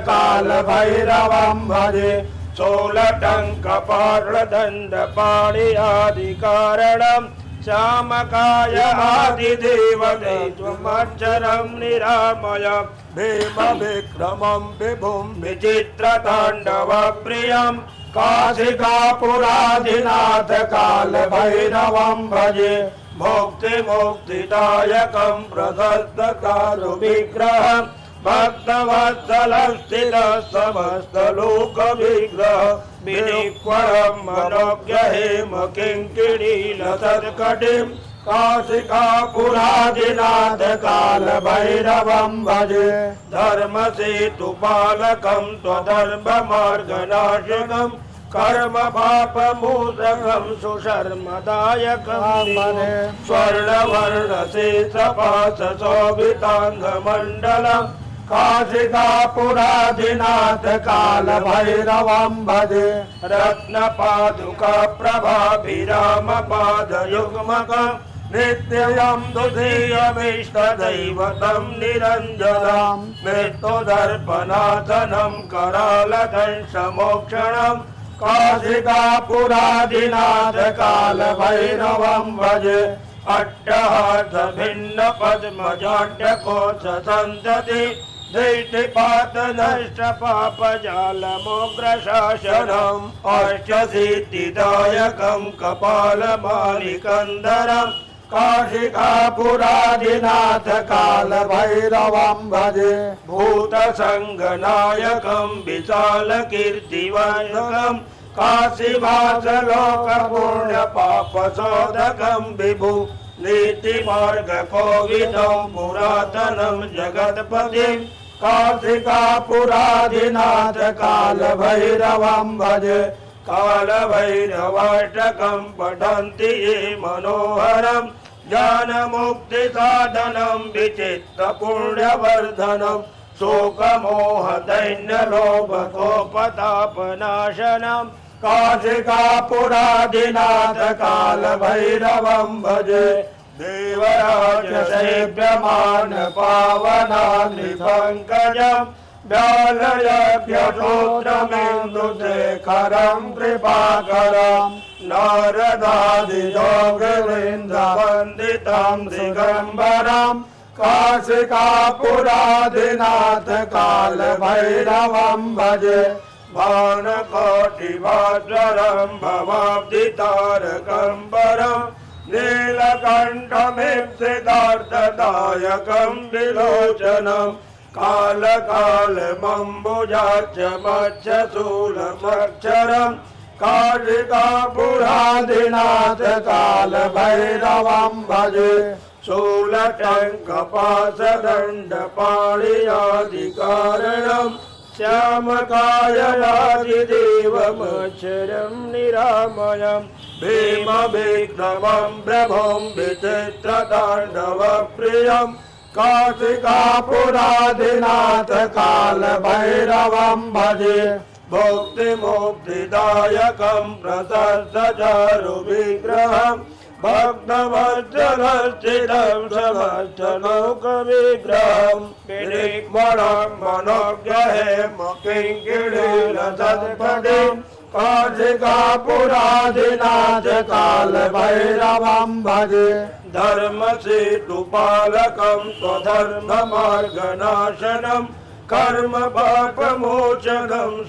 कालभैरवं भजे शूलटङ्कपाटलदण्डपाणियादिकारणं श्यामकाय आदिदेवमक्षरं निरामयं भीमविक्रमं विभुं विचित्रताण्डवप्रियं काशिकापुरादिनाथ कालभैरवं भजे भोक्तिमुक्तिदायकं प्रशस्तचारुविग्रहं भक्तवत्सलस्थितसमस्तलोकविग्रह विनिक्वणं मनोज्ञहेम किङ्किणीलसत्कटिं काशिकापुरादिनाथ कालभैरवं भजे धर्मसेतुपालकं त्वधर्ममार्गनाशकं कर्मपापमोचकं सुशर्मदायकं स्वर्णवर्णशेषपाशशोभिताङ्गमण्डलं काशिकापुराधिनाथ कालभैरवं भजे रत्नपादुकाप्रभाभिरामपादयुग्मकम् नित्यं दुधीयमिष्टदैवतं निरञ्जनं मृत्युदर्पनाथनं करालदंशमोक्षणम् काशिकापुराधिनाथ कालभैरवं भजे अट्टहासभिन्न पद्मजाड्यकोश सन्तति धैष्टिपात नष्ट पापजालमोग्रशासनम् अष्टसिद्धिदायकं कपालमालिकन्दरम् काशिकापुराधिनाथ कालभैरवं भजे भूतसङ्गनायकं विशालकीर्तिवर्धकं काशीवासलोकपुण्यपापशोधकं विभु नीतिमार्गकोविदं पुरातनं जगत्पतिं काशिकापुराधिनाथ कालभैरवं भजे कालभैरवाष्टकं पठन्ति ये मनोहरं ज्ञानमुक्तिसाधनं विचित्रपुण्यवर्धनं शोकमोहदैन्यलोभकोपतापनाशनम् काशिकापुराधिनाथ कालभैरवं भजे देवराजसेव्यमान पावनाग्निपङ्कजं व्यालयज्ञसूत्रमेन्दुशेखरं कृपाकरं नारदादियोगवृन्दवन्दितं दिगम्बरं काशिकापुराधिनाथ कालभैरवं भजे बाणकोटिवाद्वरं भवाब्दितारकं परं नीलकण्ठमीप्सितार्थदायकं विलोचनं कालकालमम्बुजाक्षमच्छशूलमक्षरं काशिकापुराधिनाथ कालभैरवं भजे शूलटङ्कपाशदण्डपाणियादिकारणं श्यामकाययादिदेवमक्षरं निरामयं भीमविक्रमं प्रभुं विचित्रताण्डवप्रियं काशिकापुराधिनाथ कालभैरवं भजे भुक्तिमुक्तिदायकं प्रसर्गचारुविग्रहं भक्तवत्सलस्थितं समस्तलोकविग्रहं विनिर्मलं मनोग्रहे किङ्किणीलसत्पतिं काशिकापुराधिनाथ कालभैरवं भजे धर्मसेतुपालकं स्वधर्ममार्गनाशनं कर्मपापमोचनं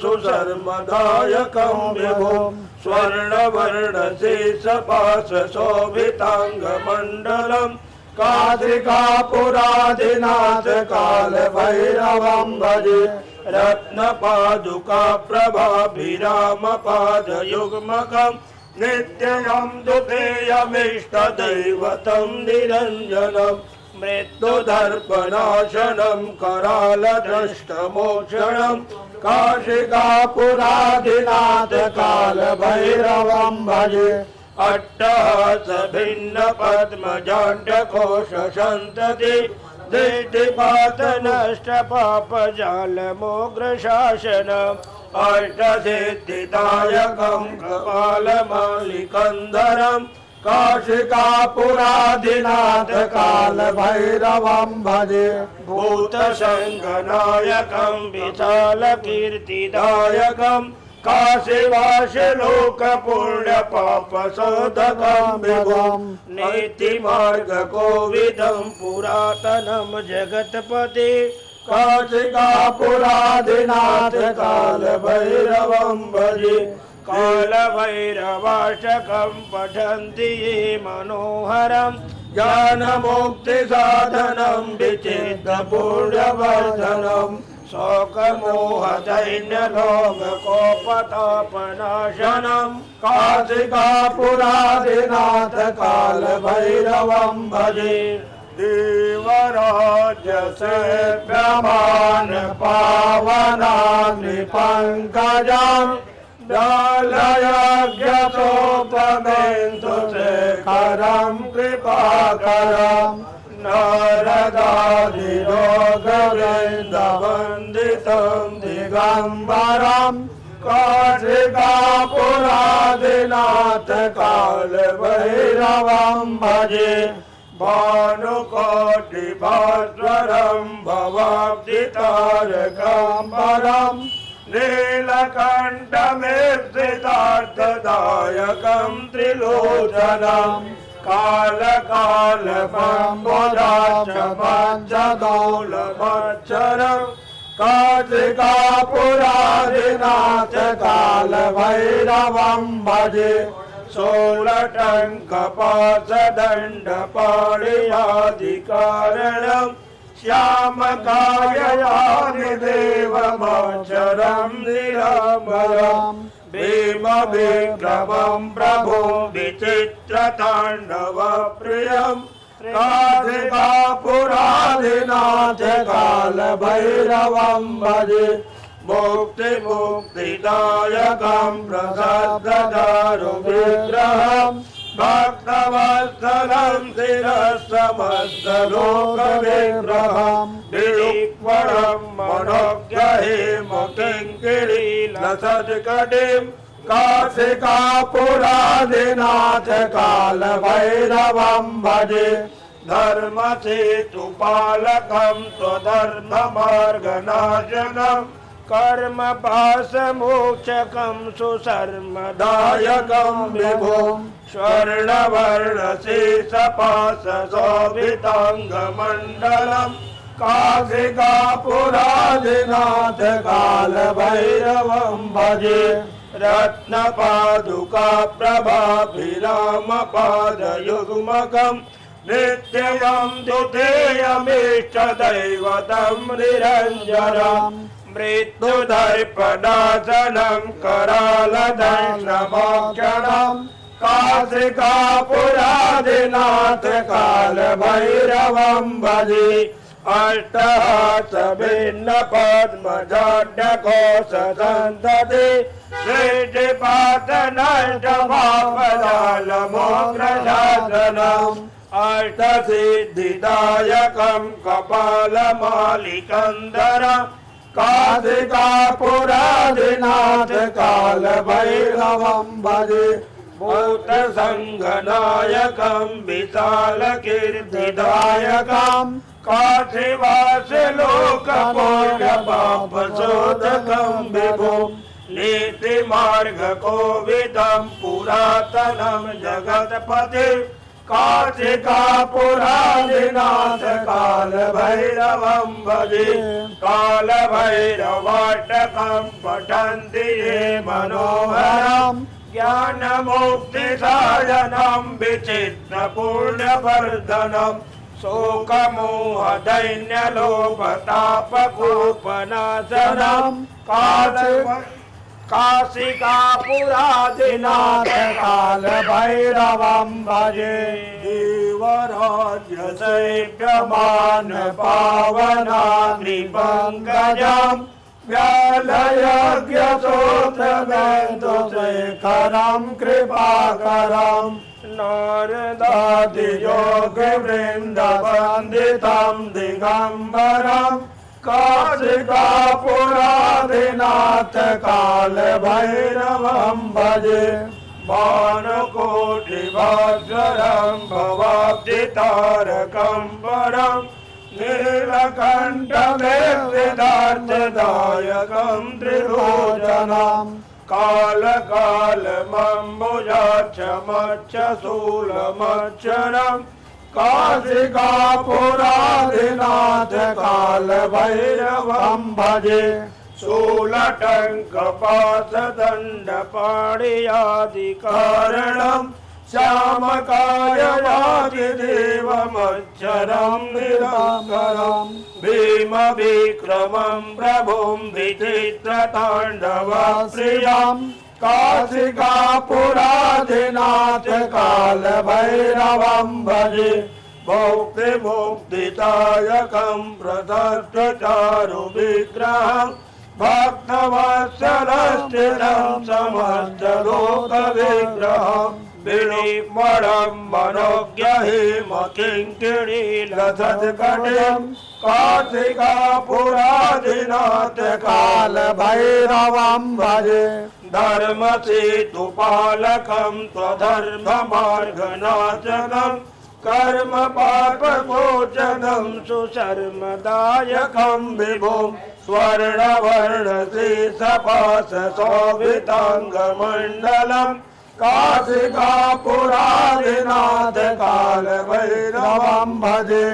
सुशर्मदायकं विभुं स्वर्णवर्णशेषपाशशोभिताङ्गमण्डलं काशिकापुराधिनाथ कालभैरवं भजे रत्नपादुकाप्रभाभिरामपादयुग्मकं नित्यं दुःखेयमिष्टदैवतं निरञ्जनं मृत्युदर्पनाशनं करालदंष्टमोक्षणं काशिकापुराधिनाथ कालभैरवं भजे अट्टहासभिन्न पद्मजाड्यकोश सन्तति दिष्टिपात नष्ट पापजालमोग्रशासनम् अष्टसिद्धिदायकं कपालमालिकन्दरम् काशिकापुराधिनाथ कालभैरवं भजे भूतसङ्गनायकं विशालकीर्तिदायकं काशीवासलोकपुण्यपापशोधकं विभुं नीतिमार्गकोविदं पुरातनं जगत्पति काशिकापुराधिनाथ कालभैरवं भजे कालभैरवाष्टकं पठन्ति ये मनोहरं ज्ञानमुक्तिसाधनं विचित्रपुण्यवर्धनं शोकमोहदैन्यलोभकोपतापनाशनं काशिकापुराधिनाथ कालभैरवं भजे देवराजसेव्यमान पावनाग्निपङ्कजं व्यालयज्ञसोपमेन्दुशेखरं कृपाकरं नारदादियोगवृन्द दिगंबरम काशिकापुरादिनाथ काल भैरवं भजे भानुकोटिभास्वरं भवाब्धितारकं नीलकण्ठमेप्सितार्थदायकं त्रिलोचनं कालकालपम्बोधाक्षपञ्चदौलभच्चरं काशिकापुरादिनाथ काल भैरवं भजे सोलटङ्कपाशदण्डपाणियादिकारणं श्यामकाययानिदेवमक्षरं निरामयं भीमविक्रमं प्रभो विचित्रताण्डवप्रियं काशिकापुरादिनाथ काल भैरवं भजे मुक्तिदायकं प्रसाददारुविग्रहं भक्तवत्सलं शिरसमस्तलोकविग्रहं दिक्वरं मनोज्ञहिमकिङ्किरीलसत्कटिं काशिकापुरादिनाथ काल भैरवं भजे धर्मसेतुपालकं स्वधर्ममार्गनाशनं कर्म पाशमोचकं सुशर्मदायकं विभुं स्वर्णवर्णशेषपाशशोभिताङ्गमण्डलं काशिकापुरादिनाथ काल भैरवं भजे रत्नपादुकाप्रभाभिरामपादयुग्मकं नित्यं दुधेयमीष्टदैवतं निरञ्जनं मृत्युदर्पणासनं करालदण्डमोक्षणं काशिकापुरादिनाथ काल भैरवं भजे अष्टहासभिन्नपद्मजाड्यकोशसन्तति श्रीपादनष्टभापदालमोग्रशासनम् अष्टसिद्धिदायकं कपालमालिकन्दरं काशिकापुरादिनाथ काल भैरवं भजे भूतसङ्गनायकं विशालकीर्तिदायकं काशीवासलोकपूर्णपापशोधकं विभुं नीतिमार्गकोविदं पुरातनं जगत्पति काशिकापुरादिनाथ काल भैरवं भजे कालभैरवाटकं पठन्ति ये मनोहरं ज्ञानमुक्तिसाधनं विचित्रपूर्णवर्धनं शोकमोहदैन्यलोपतापकूपनाशनं काशिकापुरादिनाथ काल भैरवं भजे देवराज्यसेव्यमान पावनाग्निपङ्कजं व्यालयज्ञसोत्रवेदशेखरं कृपाकरं नारदादियोगवृन्दवन्दितं दिगम्बरं काशिकापुरादिनाथ काल भैरवं भजे भानुकोटिभास्वरं भवाब्धितारकं परं नीलकण्ठमेप्सितार्थदायकं त्रिलोचनं कालकालमम्बुजाक्षमच्छशूलमच्छरं काशिकापुरादिनाथ काल भैरवं भजे शूलटङ्कपाशदण्डपाणियादिकारणं श्यामकायवादिदेवमक्षरं निराकरं भीमविक्रमं प्रभुं विचित्रताण्डवप्रियं काशिकापुरादिनाथ काल भैरवं भजे भोक्तिमुक्तिदायकं प्रदर्शचारुविग्रहं भक्तवत्सलस्थितं समस्तलोकविग्रहं विनिमणं मनोज्ञहिमकिङ्किणी लसत्कटिं कार्तिकापुराधिनाथ काल भैरवं भजे धर्मसेतुपालकं त्वधर्ममार्गनाशनं कर्म पापमोचनं सुशर्मदायकं विभुं स्वर्णवर्णशेषपाशशोभिताङ्गमण्डलं काशिकापुराधिनाथ काल भैरवं भजे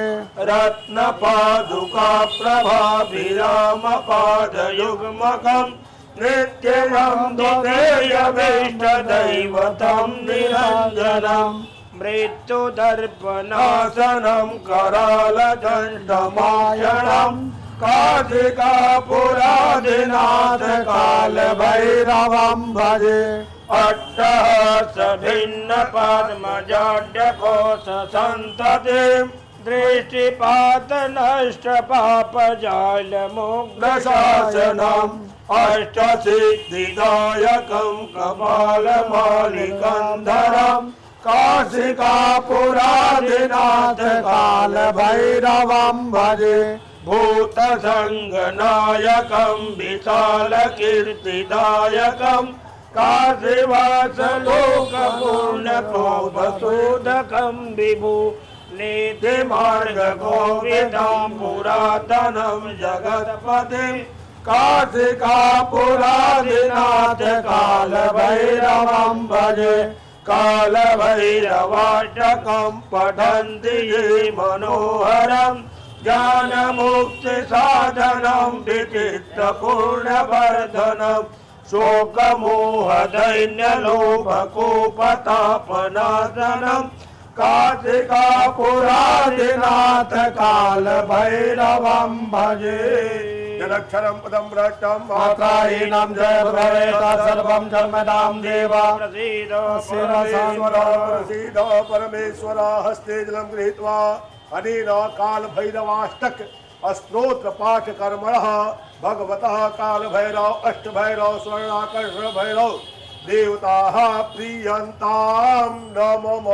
रत्नपादुका प्रभाभिरामपादयुग्मकं नित्यं द्वितीयमिष्टदैवतं निरञ्जनम् मृत्युदर्पनाशनं करालदण्डमायणम् काशिकापुराधिनाथ काल भैरवं भजे अट्टहस भिन्न पद्मजाड्यकोश सन्ततिं दृष्टिपात नष्ट पापजाल दशासनम् अष्टसिद्धिदायकं कपालमालिकन्धरम् काशिकापुराधिनाथ काल भैरवं भजे भूतसङ्गनायकं विशालकीर्तिदायकं काशीवासलोकपूर्णकोपसूदकं विभु नीतिमार्गकोविदं पुरातनं जगत्पतिं काशिकापुराधिनाथ काल भैरवं भजे काल भैरवाष्टकं पठन्ति ये मनोहरं ज्ञानमुक्तिसाधनं विचित्रपूर्णवर्धनं शोकमोहदैन्यलोभकोपतापनाशनं काशिकापुराधिनाथ काल भैरवं भजे जलक्षरं पदं भ्रष्टं मात्राहीनं जय भवेत् सर्वं जन्मदां देव प्रसीद प्रसीद परमेश्वर हस्ते जलं गृहीत्वा अनेन काल भैरवाष्टक स्तोत्र पाठ कर्मणः भगवतः काल भैरव अष्ट भैरव स्वर्णाकर्षण भैरव देवताः प्रीयन्तां नमः।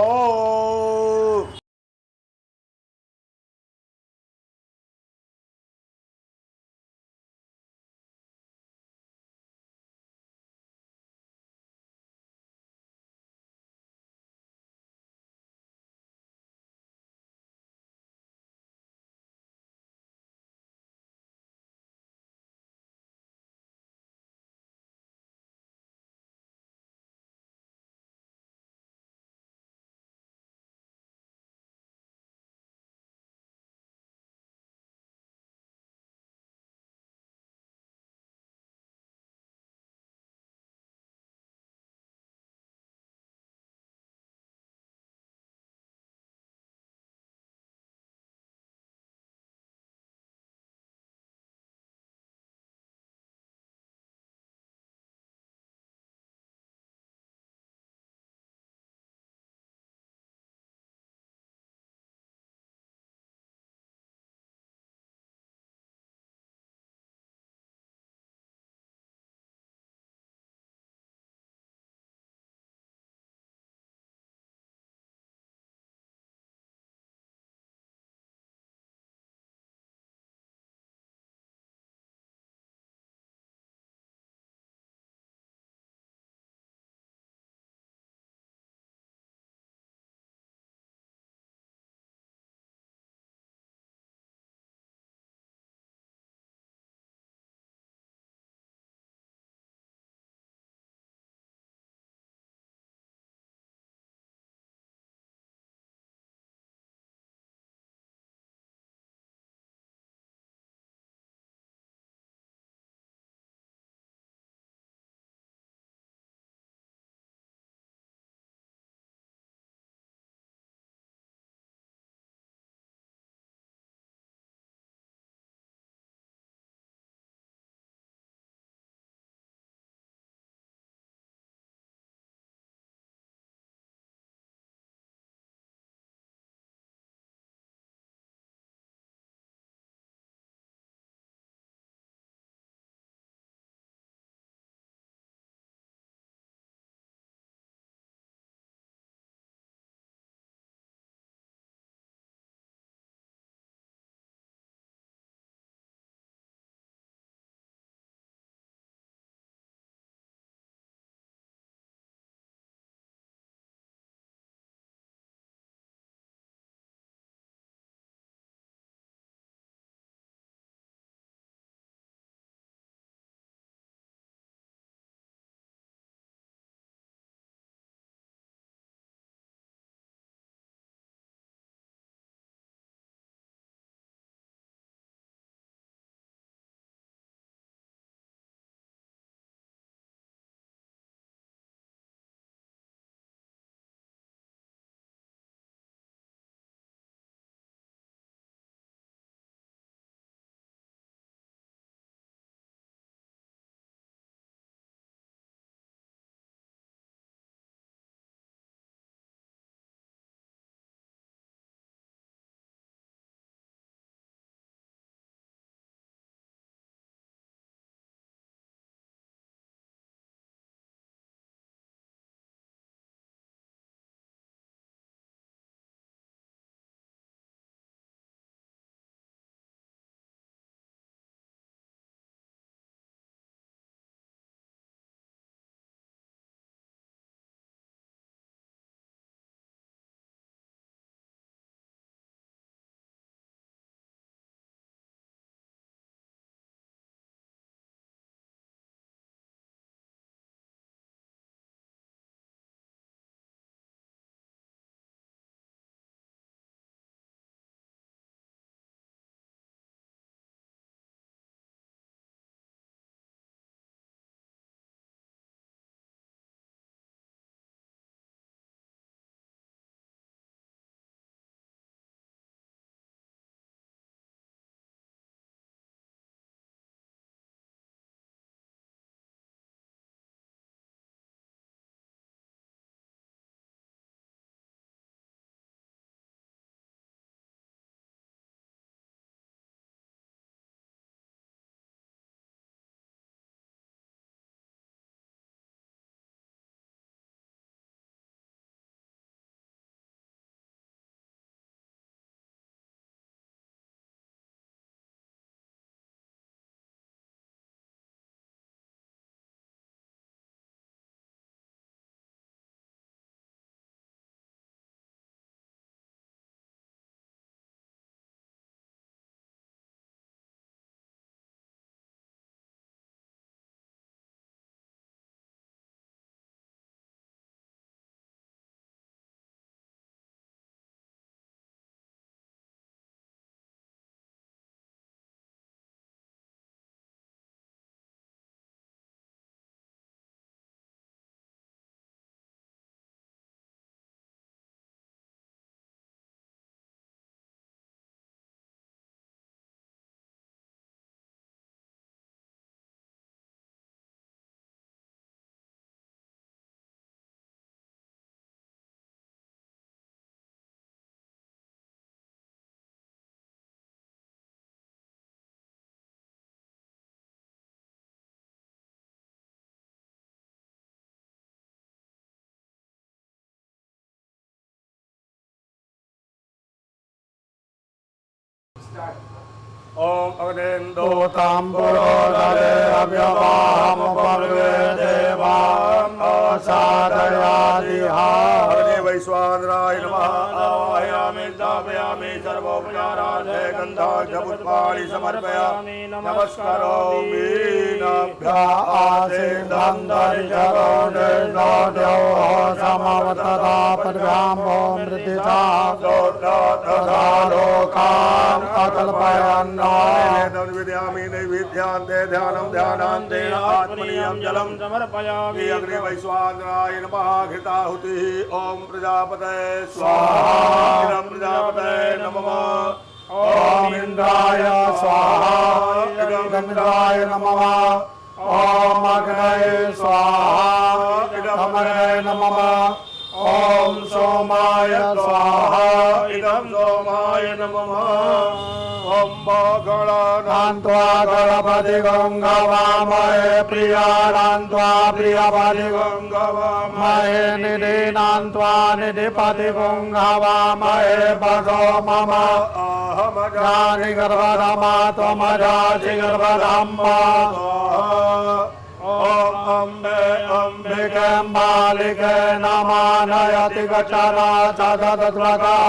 ओम अग्नेन्दो ताम्बुरो ददे अव्यवाहमुपवे देवाम् असादयादिहा अग्ने वैश्वानराय नमः आवाहयामि स्थापयामि सर्वोपचारार्थे गन्धाढ्यपुष्पाणि समर्पयामि नमस्करोमि भ्या आसीन्दन्तरिजगोदेशोद्यो समवतता पद्भ्याम्भो मृतिसा तथा लोकान् अकल्पयन् विद्यामि नैवेद्यान्ते ध्यानं ध्यानान्ते आत्मनीयं जलं समर्पयामि अग्ने वैश्वानराय नमः घृताहुतिः ॐ प्रजापतये स्वाहा इदं प्रजापतये नमः ॐ इन्द्राय स्वाहा इदम् इन्द्राय नमः ॐ अग्नये स्वाहा इदम् अग्नये नमः ॐ सोमाय स्वाहा इदं सोमाय नमः ॐ नान्त्वा गणपति गङ्गवामहे प्रियानान्त्वा प्रियपति गङ्गवामहे निधिनान्त्वा निधिपति गङ्गवामहे पशो मम अहमजानि गर्भधमा त्वमजासि गर्भधम्मा ॐ अम्बे अम्बिके मालिके नमानयति गचना चतुर्ध्वगः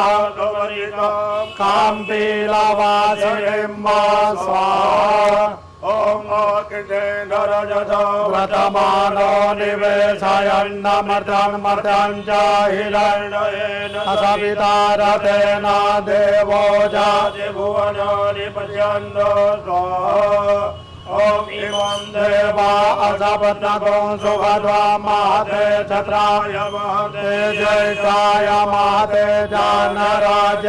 काम्पीलवासिनीं स्वाहा ॐ अकृतेन्द्ररजतो व्रतमानो निवेशयन्नमर्त्यन् च हिरण्येन सवितारतेन देवो जाति भुवनानि पश्यन्तो स्वाहा ॐ इमं देवा असपत्नगो सुभद्वा महते छत्राय महते जयकाय महते जानराज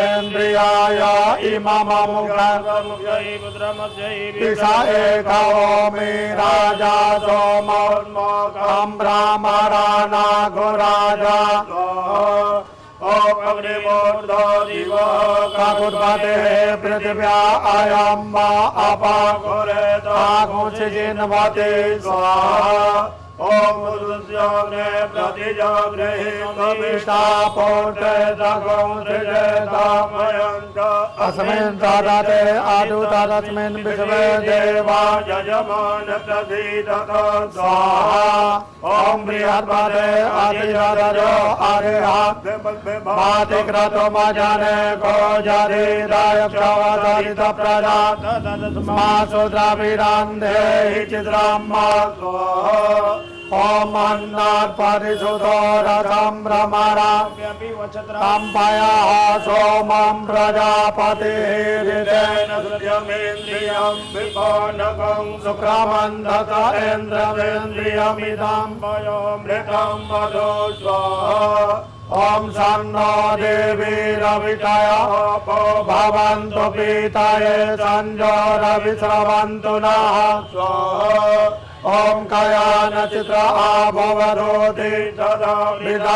इन्द्रियाय दिशा एकमी राजा सोमोन्मोकं ब्राह्मणाना गुराजा ॐ अग्निमूर्धो दिवः काकुत्पते पृथिव्या अयं मा अपाकुरेताकुचिन्वते स्वाहा ॐ मरुद्याग्ने प्रतिजाग्ने कविष्टा पोटे तगोंसृजेतामयन्त अस्मिन् तदते अदुतरस्मिन् विश्वे देवा यजमान प्रसीदत स्वाहा ॐ बृहस्पते अधिरजो अरिहत् भातिक्रतुमजने गोजरिदयक्षवदरित प्रजात मासु द्रविडान्धे चिद्रह्मा स्वाहा ॐ अन्नात् परिशुद्धो रसं भ्रमरा कम्पयाः सोमं प्रजापतिः सत्यमेन्द्रियं विपानकं शुक्रमन्धत इन्द्रमेन्द्रियमिदं मृतं मधो स्वाहा ॐ सन्नो देवी रविषयः भवन्तु पीतये सञ्जोरविस्रवन्तु नः स्वाहा ॐ कयान चित्र आभवरोधि सदा वृदा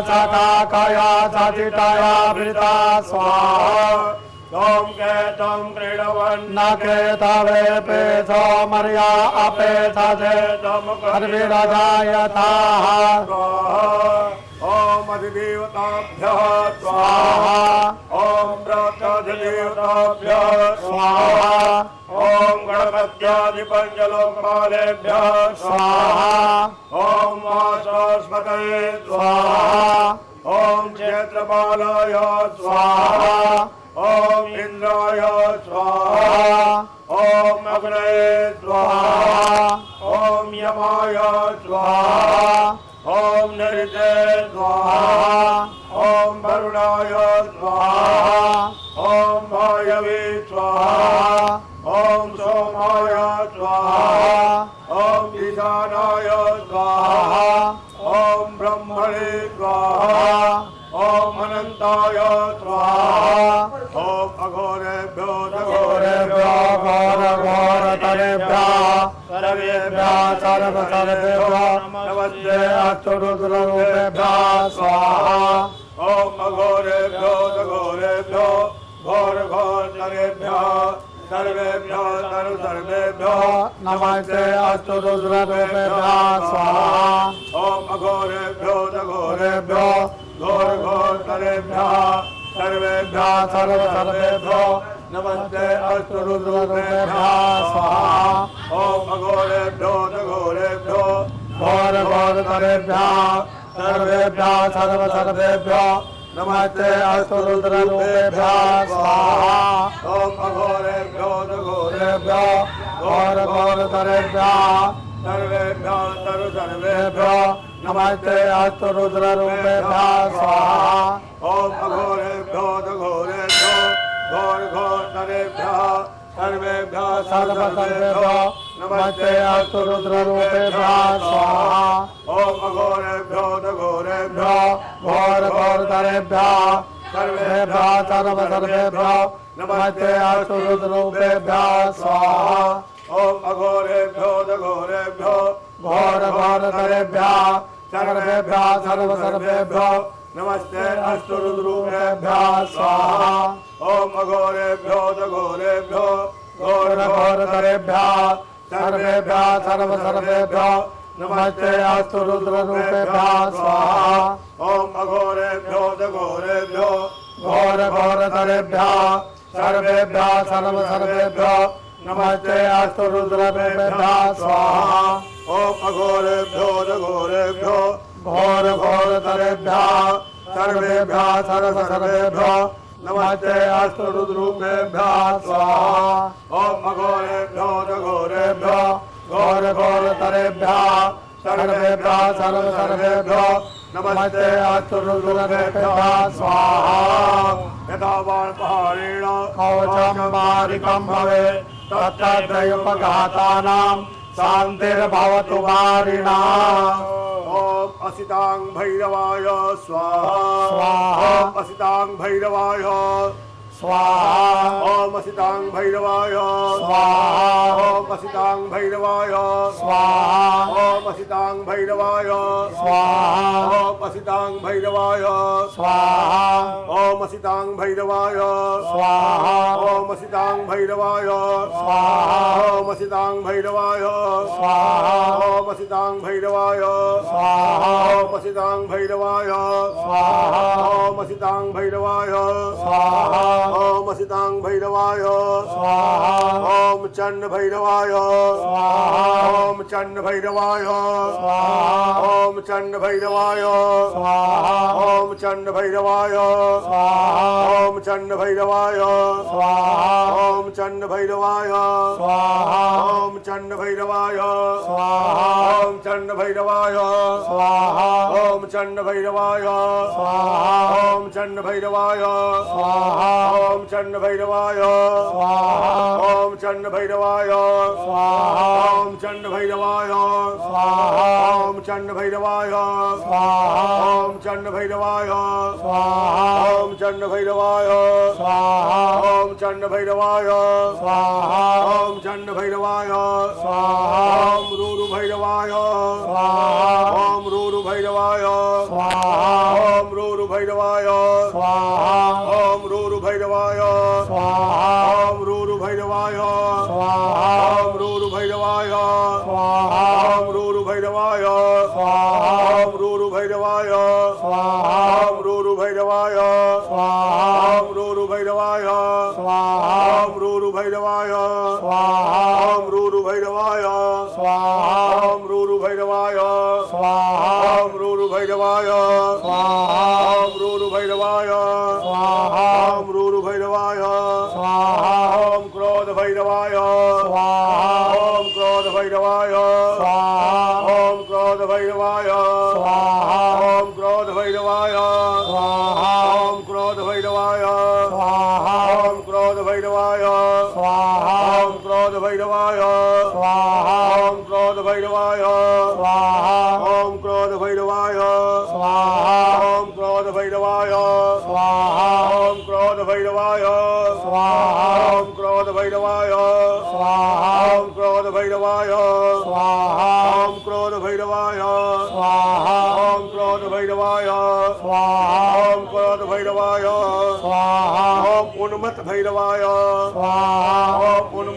सदा कया सचितया वृता स्वाहा ॐ केतं क्रीडवन् न केतवे पेशो मर्या अपेशसे निर्विरजायताः ॐ अधिदेवताभ्यः स्वाहा ॐ व्रताधिदेवताभ्यः स्वाहा ॐ गणपत्यादिपञ्चलोकपालेभ्यः स्वाहा ॐ वासस्पतये स्वाहा ॐ क्षेत्रपालाय स्वाहा ॐ इन्द्राय स्वाहा ॐ अग्नये स्वाहा ॐ यमाय स्वाहा ॐ नरिते स्वाहा ॐ वरुणाय स्वाहा ॐ वायवे स्वाहा ॐ सोमाय स्वाहा ॐ ईशानाय स्वाहा ॐ ब्रह्मणे स्वाहा ॐ अनन्ताय स्वाहा ॐ अघोरेभ्यो घोरेभ्यो घोरघोरतरेभ्यः सर्वेभ्यः सर्वसर्वेभ्यो नमस्ते अस्तु रुद्ररूपेभ्यः स्वाहा ॐ अघोरेभ्यो घोरेभ्यो घोरघोरतरेभ्यः सर्वेभ्यो सर्वेभ्यो नमस्ते अस्तु रुद्ररूपेभ्यः स्वाहा ॐ अघोरेभ्यो घोरेभ्यो घोरघोरतरेभ्यः सर्वेभ्यः सर्वेभ्यो नमस्ते अस्तु रुद्ररूपेभ्यः स्वाहा ॐ अघोरेभ्यो दघोरेभ्यो घोरतरेभ्यः सर्वेभ्यो नमस्ते अस्तु रुद्ररूपेभ्यः स्वाहा ॐ अघोरेभ्यो दघोरेभ्यो घोरतरेभ्यः सर्वेभ्यः सर्वेभ्यो नमस्ते अस्तु रुद्ररूपेभ्यः स्वाहा ॐ अघोरेभ्यो दघोरेभ्यो घोरतरेभ्यः सर्वेभ्यः सर्वेभ्यो नमस्ते अस्तु रुद्ररूपेभ्यः स्वाहा ॐ अघोरेभ्यो दघोरेभ्यो घोरतरेभ्यः सर्वेभ्यो नमस्ते अस्तु रुद्ररूपेभ्यः स्वाहा ॐ अघोरेभ्यो दघोरेभ्यो घोरतरेभ्यः सर्वेभ्यो नमस्ते अस्तु रुद्ररूपेभ्यः स्वाहा ॐ अघोरेभ्यो दघोरेभ्यो घोरतरेभ्यः सर्वेभ्यो नमस्ते अस्तु रुद्ररूपेभ्यः स्वाहा ॐ अघोरेभ्यो दघोरेभ्यो घोरतरेभ्यः सर्वेभ्यो नमस्ते अस्तु रुद्ररूपेभ्यः स्वाहा ॐ अघोरेभ्यो दघोरेभ्यो घोरतरेभ्यः सर्वेभ्यो नमस्ते अस्तु रुद्ररूपेभ्यः स्वाहा ॐ अघोरेभ्यो दघोरेभ्यो घोरतरेभ्यः सर्वेभ्यो नमस्ते अस्तु रुद्ररूपेभ्यः स्वाहा यथा वानपहारेण कवचं मारिकं भवेत् तत्तद्वयोपघातानां शान्तिर्भवतु वारिणाम् ॐ असितां भैरवाय स्वाहा स्वाहा। ॐ असितां भैरवाय स्वाहा ॐ असितां भैरवाय स्वाहा ॐ असितां भैरवाय स्वाहा ॐ असितां भैरवाय स्वाहा ॐ असितां भैरवाय स्वाहा ॐ असितां भैरवाय स्वाहा ॐ असितां भैरवाय स्वाहा ॐ असितां भैरवाय स्वाहा ॐ असितां भैरवाय स्वाहा ॐ असितां भैरवाय स्वाहा ॐ असितां भैरवाय स्वाहा ॐ असितां भैरवाय स्वाहा ॐ चण्ड भैरवाय स्वाहा ॐ चण्ड भैरवाय स्वाहा ॐ चण्ड भैरवाय स्वाहा ॐ चण्ड भैरवाय स्वाहा ॐ चण्ड भैरवाय स्वाहा ॐ चण्ड भैरवाय स्वाहा ॐ चण्ड भैरवाय स्वाहा ॐ चण्ड भैरवाय स्वाहा ॐ चण्ड भैरवाय स्वाहा ॐ चण्ड भैरवाय स्वाहा ॐ चण्ड भैरवाय स्वाहा ॐ चण्ड भैरवाय स्वाहा ॐ चण्ड भैरवाय स्वाहा ॐ चण्ड भैरवाय स्वाहा ॐ चण्ड भैरवाय स्वाहा ॐ चण्ड भैरवाय स्वाहा ॐ चण्ड भैरवाय स्वाहा ॐ चण्ड भैरवाय स्वाहा ॐ रूरु भैरवाय स्वाहा ॐ रूरु भैरवाय स्वाहा ॐ रूरु भैरवाय स्वाहा ॐ रूरु भैरवाय स्वाहा ॐ रूरु भैरवाय स्वाहा ॐ रूरु भैरवाय स्वाहा ॐ रूरु भैरवाय स्वाहा ॐ रूरु भैरवाय स्वाहा ॐ रूरु भैरवाय स्वाहा ॐ रूरु भैरवाय स्वाहा ॐ रूरु भैरवाय स्वाहा ॐ रूरु भैरवाय स्वाहा ॐ रूरु भैरवाय स्वाहा ॐ रूरु भैरवाय स्वाहा ॐ रूरु भैरवाय स्वाहा ॐ रूरु भैरवाय स्वाहा ॐ क्रोध भैरवाय स्वाहा ॐ क्रोध भैरवाय स्वाहा ॐ क्रोध भैरवाय स्वाहा ॐ क्रोध भैरवाय स्वाहा ॐ क्रोध भैरवाय स्वाहा ॐ क्रोध भैरवाय स्वाहा ॐ क्रोध भैरवाय स्वाहा ॐ क्रोध भैरवाय स्वाहा ॐ क्रोध भैरवाय स्वाहा ॐ क्रोध भैरवाय स्वाहा ॐ क्रोध भैरवाय स्वाहा ॐ क्रोध भैरवाय स्वाहा ॐ क्रोध भैरवाय स्वाहा ॐ क्रोध भैरवाय स्वाहा ॐ क्रोध भैरवाय स्वाहा ॐ क्रोध भैरवाय स्वाहा ॐ उन्मत्त भैरवाय स्वाहा ॐ उन्मत्त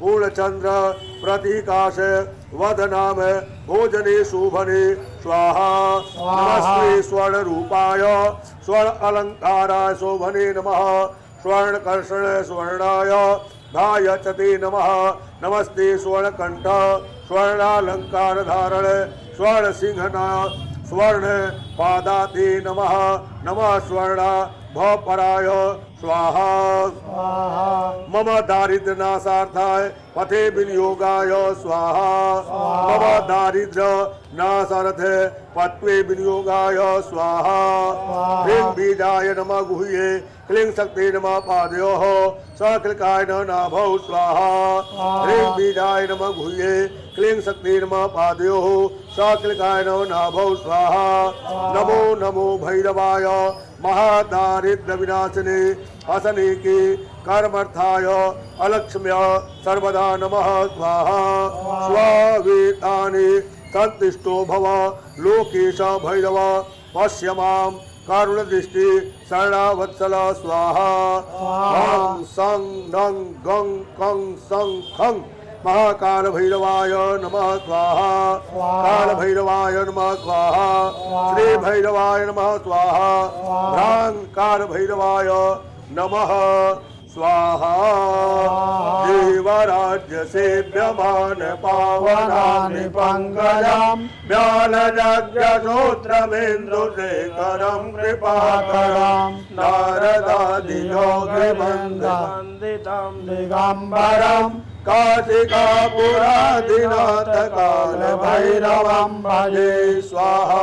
पूर्णचंद्र प्रतीकाश वदनाम भोजने शोभने स्वाहा नमस्ते स्वर्ण रूपाय स्वर्ण अलंकाराय शोभने नमः स्वर्ण कर्षण स्वर्णाय धायचते नमः नमस्ते स्वर्ण कंठ स्वर्णालंकार धारण स्वर्ण सिंहना स्वर्ण पादाते नमः नमः स्वर्ण भवपराय स्वाहा मम दारिद्र्य नाशार्थाय पथे विनियोगाय स्वाहा मम दारिद्र्य नाशार्थे पत्वे विनियोगाय स्वाहा ह्रीं बीजाय नमः गुह्ये क्लीं शक्ति नमः पादयोः सक्लिकाय नाभौ स्वाहा ह्रीं बीजाय नमः गुह्ये क्लीं शक्ति नमः पादयोः सक्लिकाय नाभौ स्वाहा नमो नमो भैरवाय महादारिद्र्य विनाशिने असनेके कर्मर्थाय अलक्ष्म्य सर्वदा नमः स्वाहा स्वावेतानि संतुष्टो भव लोकेश भैरव पश्य मां कारुणदृष्टि शरणावत्सल स्वाहा ॐ सं नं गं कं सं खं महाकाल भैरवाय नमः स्वाहा काल भैरवाय नमः स्वाहा श्री भैरवाय नमः स्वाहा भ्रां काल भैरवाय नमः स्वाहा देवराज्य सेव्यमान पावनानि पंकजं व्यालजग्रसूत्रमेन्द्रुशेखरं कृपाकरं नारदादियोगिवन्दितं दिगम्बरं काशिकापुरादिनाथ काल भैरवं भजे स्वाहा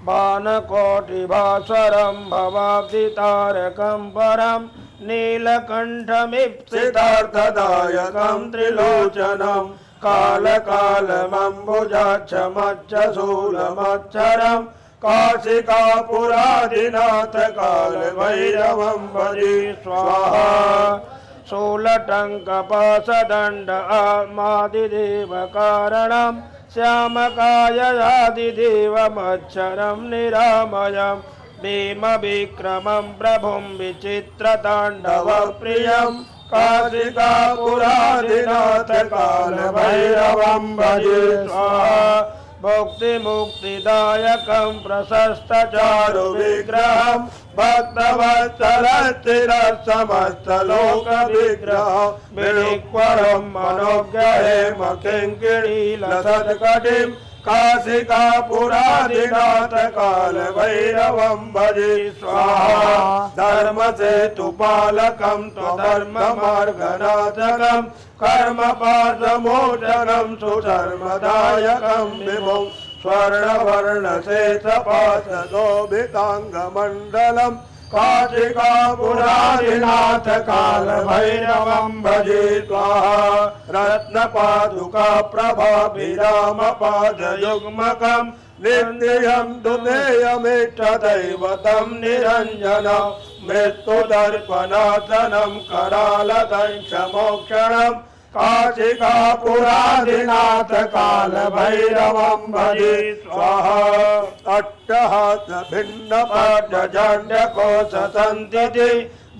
बाणकोटिभास्वरं भवाब्धितारकं परं नीलकण्ठमीप्सितार्थदायकं त्रिलोचनं कालकालमम्बुजाक्षमच्चशूलमच्छरं काशिकापुरादिनाथ कालभैरवं भजे स्वाहा शूलटङ्कपाशदण्ड आमादिदेवकारणं श्यामकाययादिदेवमच्छरं निरामयं भीमविक्रमं प्रभुं विचित्रताण्डवप्रियं काशिकापुरादिनाथ कालभैरवं भजे स्वाहा भुक्तिमुक्तिदायकं प्रशस्तचारुविग्रहं भक्तवत्सलस्थिरसमस्तलोकविग्रहं विनिक्वरं मनोज्ञहेम किङ्किणीलसत्कटिं काशिकापुरादिनाथ कालभैरवं भजे स्वाहा धर्मसेतुपालकं त्वधर्ममार्गनाशकं कर्मपाशमोचनं सुधर्मदायकं विभुं स्वर्णवर्णशेषपाशशोभिताङ्गमण्डलं काशिकापुरादिनाथ कालभैरवं भजे स्वाहा रत्नपादुका प्रभाभिरामपादयुग्मकं नित्यं दुर्देयमिष्टदैवतं निरञ्जनं मृत्युदर्पणासनं करालदंशमोक्षणं काशिकापुरादिनाथ कालभैरवं भजे स्वाहा अट्टहासभिन्नपाठजाण्डकोशसन्तिति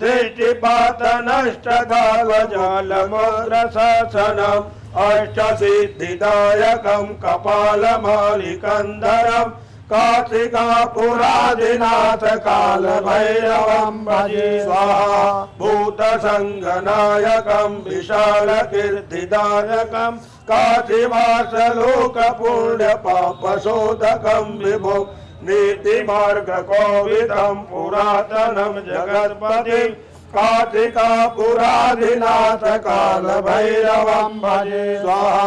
दृष्टिपातनष्टकालजालमग्रशासनम् अष्टसिद्धिदायकं कपालमालिकन्धरं काशिकापुरादिनाथ कालभैरवं भजे स्वाहा भूतसङ्गनायकं विशालकीर्तिदायकं काशीवासलोकपुण्यपापशोधकं विभुं नीतिमार्गकोविदं पुरातनं जगत्पतिं काशिकापुरादिनाथ कालभैरवं भजे स्वाहा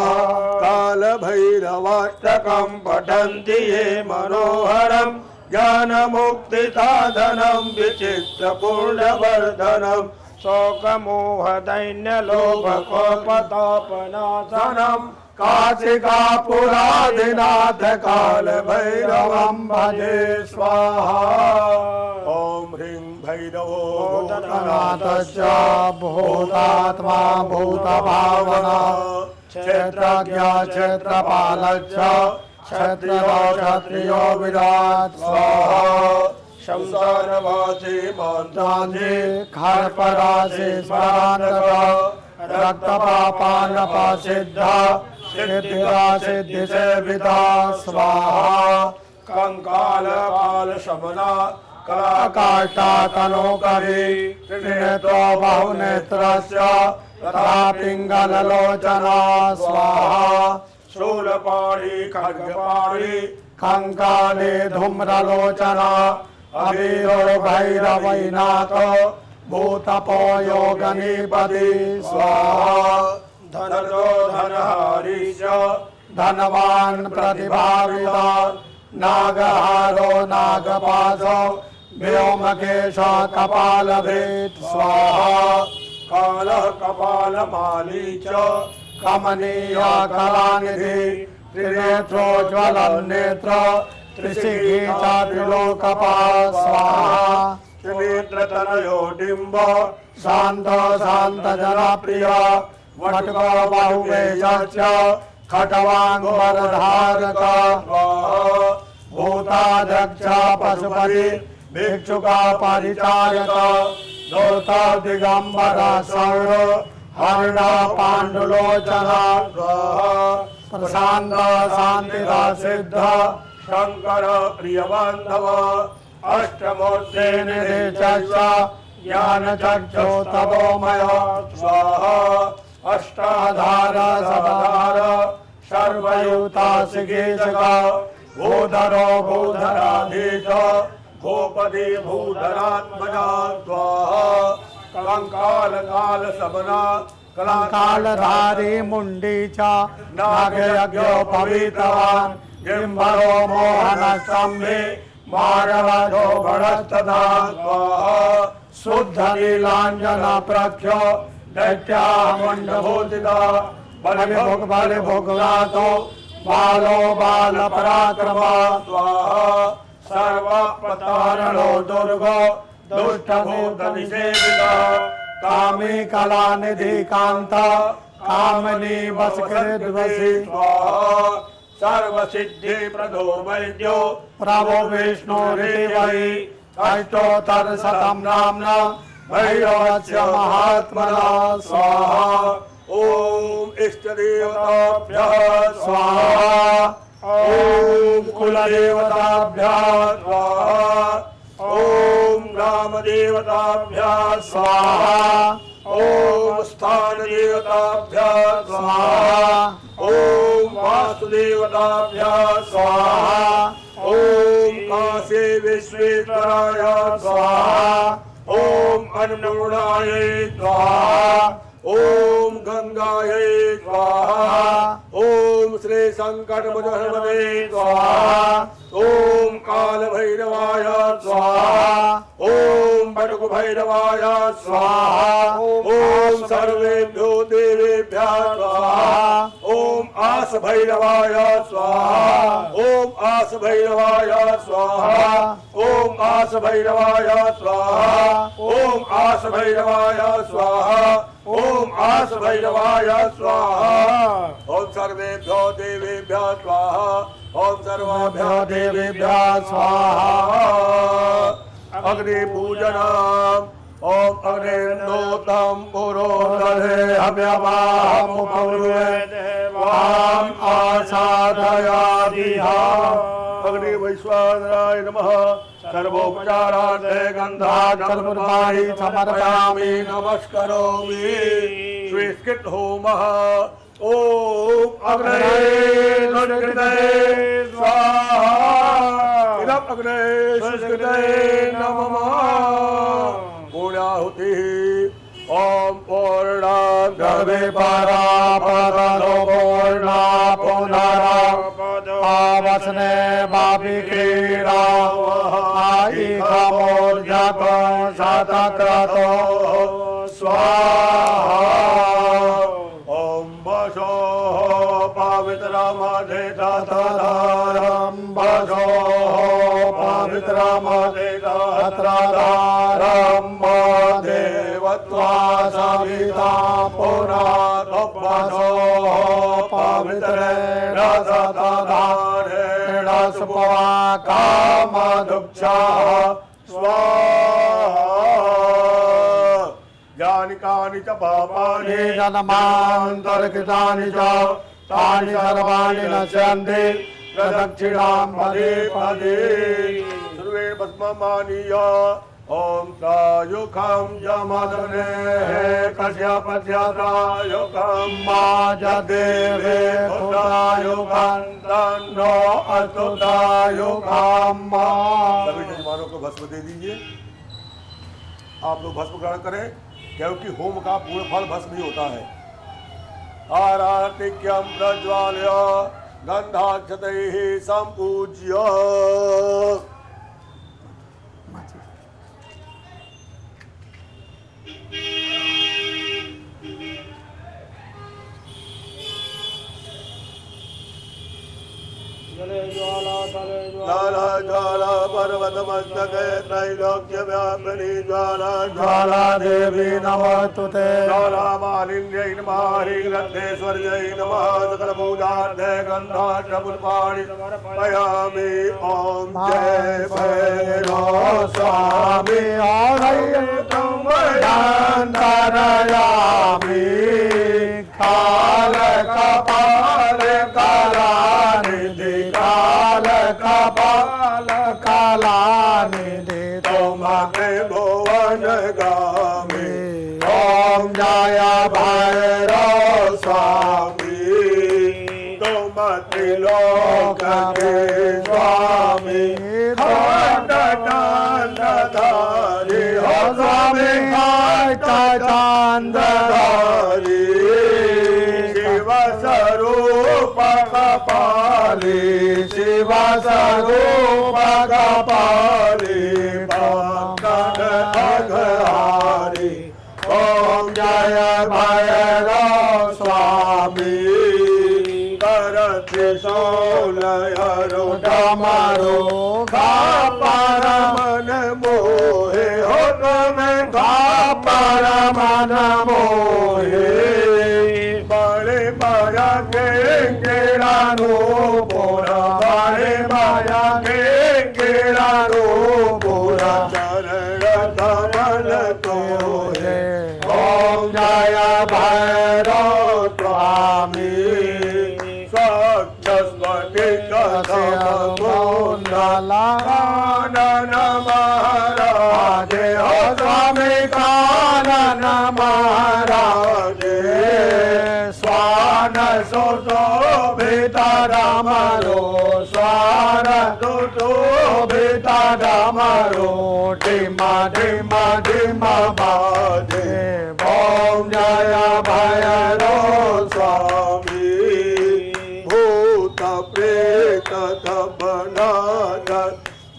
कालभैरवाष्टकं पठन्ति ये मनोहरं ज्ञानमुक्तिसाधनं विचित्रपूर्णवर्धनं शोकमोहदैन्यलोभकोपतापनाशनं काशिकापुरादिनाथ कालभैरवं भजे स्वाहा ॐ ह्रीं भैरवो भूतनाथश्च भूतात्मा भूतभावना क्षेत्रज्ञ क्षेत्रपालश्च क्षत्रियो क्षत्रियो विराट् स्वाहा शमशानवासी जांजे खरपराशे स्मरांतक रक्तपापानपा सिद्धा सिद्धिदा सिद्धि सेविता स्वाहा कंकाल काल शमना काष्ठा तनोकरी त्रिनेत्रो बहुनेत्रस्य तथा पिंगललोचना स्वाहा शूलपाणी खड्गपाणी कंकाले धूम्रलोचना अवीरो भैरवैनाथ भूतपो योगनीपति स्वाहा धनदो धनहारी च धनवान प्रतिभाविता नागहारो नागपाशो व्योमकेश कपालभेद स्वाहा कालः कपालमाली च कमनीया कलानिधि त्रिनेत्रोज्वलं नेत्र त्रिशिखी च त्रिलोकपाल स्वाहा त्रिनेत्रतनयो डिम्ब शांत शांत जनप्रिय वटको बहुवेश खटवांग वरधारक भूताध्यक्ष पशुपति भिक्षुका परिचारक दूत दिगंबर सौर हरण पांडुलोचना प्रशांत शांतिदा सिद्ध शंकर प्रियबांधव अष्टमूर्ते निधि ज्ञान चक्षु तपोमय स्वाहा अष्टाधार सदाधार सर्वयुता सिगेशक भूधरो भूधराधीश भूपति भूधरात्मजा स्वाहा कंकाल काल सबना कालधारी मुंडी च नागयज्ञो पवित्रवान् गिम्भरो मोहनस्तम्भे मारवधो भरस्तदा स्वाहा शुद्ध नीलांजन प्रख्यो दैत्या मंडभूतिदा बलि भोगवातो बालो बाल पराक्रमा स्वाहा सर्वपतारणो दुर्गो दुष्ट निषेविता कामी कला निधि कांत कामनी बसकृद्वसी स्वाहा सर्व सिद्धि प्रदो वैद्यो प्रभो विष्णु वै अष्टोत्तर शतम नाम्ना भैरवस्य महात्मना स्वाहा ओम इष्ट देवताभ्यः स्वाहा ओम कुलदेवताभ्यः स्वाहा ओम ग्राम देवताभ्यः स्वाहा ओम स्थान देवताभ्यः स्वाहा ओम वासुदेवताभ्यः स्वाहा ओम काशी विश्वेश्वराय स्वाहा ओम अन्नपूर्णाय स्वाहा ओम गंगायै स्वाहा ओम श्री संकट हनुमते स्वाहा ओम काल भैरवाय स्वाहा ओम बटुक भैरवाय स्वाहा ओम सर्वेभ्यो देवेभ्यः स्वाहा ओम आस भैरवाय स्वाहा ओम आस भैरवाय स्वाहा ओम आस भैरवाय स्वाहा ओम आस भैरवाय स्वाहा ओम आस भैरवाय स्वाहा ओम सर्वेभ्यो देवेभ्यः स्वाहा ओम सर्वेभ्यो देवेभ्यः स्वाहा अग्नि पूजनम् ओम अग्निर्नोतम पुरोदधे हव्यवाहमुपौर्वे देवाम् आसादयादिहा अग्नि वैश्वानराय नमः सर्वोपचारार्थे गन्धाकर्पूरपाणि समर्पयामि नमस्करोमि श्रीस्कृत होमः ओम अग्ने नमस्कृते स्वाहा इदम् अग्ने नमस्कृते नमः पूर्णाहुतिः ओम पूर्णात् द्रवे परापदो पूर्णा पुनरा आवसने बापिकीरा आई खमोर्जको शतक्रतो स्वाहा ओम वशो पवित्रमधे तदारं भजो पवित्रमदेदात्रदारं देवत्वा सविता पुरातोपसो पवित्रेण सतधारेण सुपवा कामदुक्षः स्वाहा यानि कानि च पापानि जन्मान्तरकृतानि च तानि सर्वाणि नश्यन्ति प्रदक्षिणां पदे पदे सर्वे भस्ममानीय ओम प्रायुखं यमदग्ने कश्यपस्यतायुखं माजदेवे खुदायुखं तन्नो अस्तुतायुखं सभी जजमानों को भस्म दे दीजिए। आप लोग भस्म ग्रहण करें, क्योंकि होम का पूर्ण फल भस्म ही होता है। आरातिक्यम प्रज्वाल्य गंधाक्षतैः संपूज्य ज्वाला ज्वाला पर्वतमस्तके त्रैलोक्यव्यापिनी ज्वाला ज्वाला देवी नमोस्तुते ज्वाला मालिन्यै नमः ह्रीग्रन्थेश्वर्यै नमः सकलपूजार्थे गन्धाक्षपुष्पाणि समर्पयामि। ॐ जय भैरव स्वामी अन्तरयामि काल कपाल कलानिधि काल कपाल कलानिधि तोमके भुवन गामि। ॐ जय भैरव स्वामी तुम त्रिलोक के स्वामी चांदधारी हो स्वामी चांदधारी शिव स्वरूप कपाली शिव स्वरूप कपाली भक्तन अघहारी। ओम जय भैरव स्वामी करति सोलयरो डमरो खापर मन मोहे हो तुम्हें खापर मन मोहे बड़े माया के गिरानो पूरा बड़े माया के गिरानो पूरा चरण कमल तो है। ओम जय भैरव स्वामी कानन महाराज हो स्वामी कानन महाराज स्वान सुशोभित डमरो स्वान सुशोभित डमरो डिमा डिमा डिमा बाजे। ओम जय भैरव स्वामी भूत प्रेत बनाथ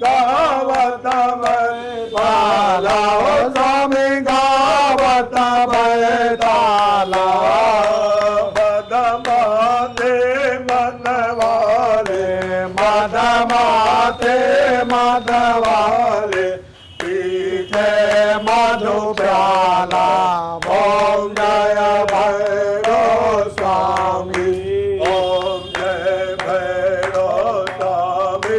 गावत बैताला हो स्वामी गावत बैताला मदमाते मनवाले मदमाते मदवाले पीछे मधु प्याला। ओम जय भैरव स्वामी ओम जय भैरव स्वामी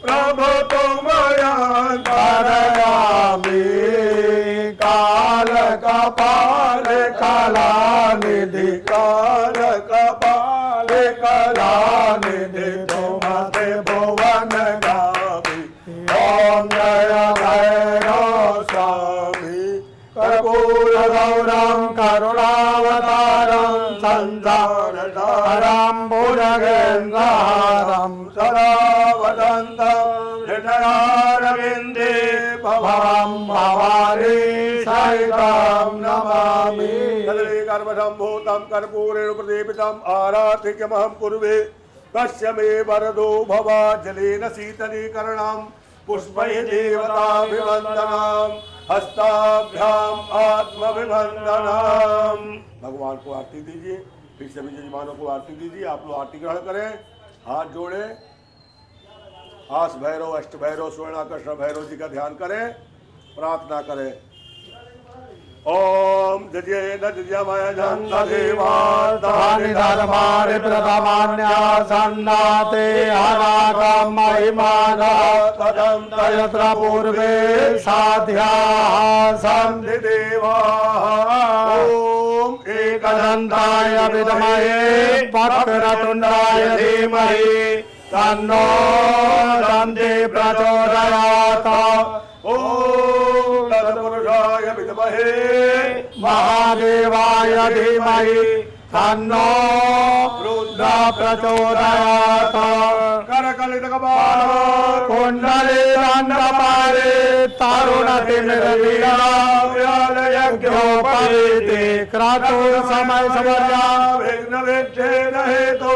प्रभु तुम अंतरयामी काल कपाल कलानिधि काल कपाल कलानिधि तुमते भुवन गामी। ओम जय भैरव स्वामी कर्पूर गौरम करुणावतारम संसारसारम भुजगेन्द्रहारम सदा वदन्तं हृदयारविन्दे भवां भवानी सहितं नमामि। कदलीगर्भसम्भूतं कर्पूरेण प्रदीपितम् आराधिक्यमहं कुर्वे तस्य मे वरदो भवा जलेन शीतलीकरणं पुष्पैः देवताभिवन्दनं हस्ताभ्याम् आत्मविवन्दनम्। भगवान को आरती दीजिए, फिर सभी जजमानों को आरती दीजिए। आप लोग आरती ग्रहण करें, हाथ जोड़े, आस भैरव अष्ट भैरव स्वर्णाकर्षण भैरव जी का ध्यान करें, प्रार्थना करें। ओम जजय नजयमय जन्मदेवा तानि धर्माणि प्रथमान्यासन्नाते अनागम महिमानः तदं यत्र पूर्वे साध्याः सन्ति देवाः ओम एकदन्ताय विद्महे वक्रतुण्डाय धीमहि तन्नो दन्ति प्रचोदयात् ओम तत्पुरुषाय विद्महे महादेवाय धीमहि तन्नो रुद्र प्रचोदयात् करकलित कपाल कुण्डले दण्डपारे तरुणतिमिरलीलाव्यालयज्ञोपवीते क्रतुः समय समर्या विघ्न विच्छेद हेतु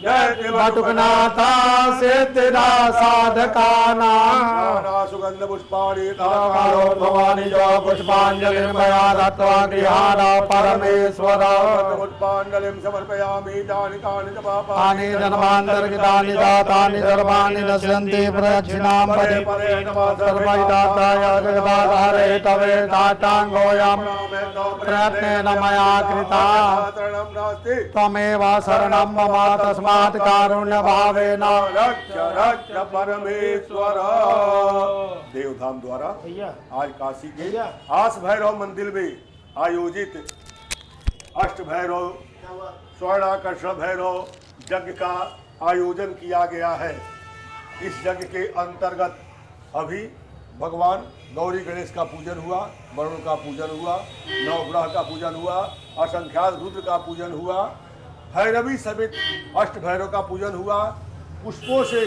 बटुकनाथा सिद्धिदा साधकानां सुगंध पुष्पाणि भवानी जो पुष्पांजलिं मया दत्त्वा गृहाण परमेश्वर पुष्पांजलिं समर्पयामि तानि तानि च पापानि तानि जन्मान्तर्गतानि जातानि सर्वाणि नश्यन्ति प्रदक्षिणां पदे सर्वैदाताय जगदाधारे तवे दाताङ्गोऽयं प्रयत्नेन मया कृता त्वमेव शरणं मम तस्मात् कारुण्यभावेन रक्ष रक्ष परमेश्वर। देवधाम द्वारा आज काशी के आस भैरव मंदिर में आयोजित अष्ट भैरव स्वर्णाकर्षण भैरव यज्ञ का आयोजन किया गया है। इस यज्ञ के अंतर्गत अभी भगवान गौरी गणेश का पूजन हुआ, वरुण का पूजन हुआ, नवग्रह का पूजन हुआ, असंख्यात रुद्र का पूजन हुआ, भैरवी समेत अष्ट भैरव का पूजन हुआ, पुष्पों से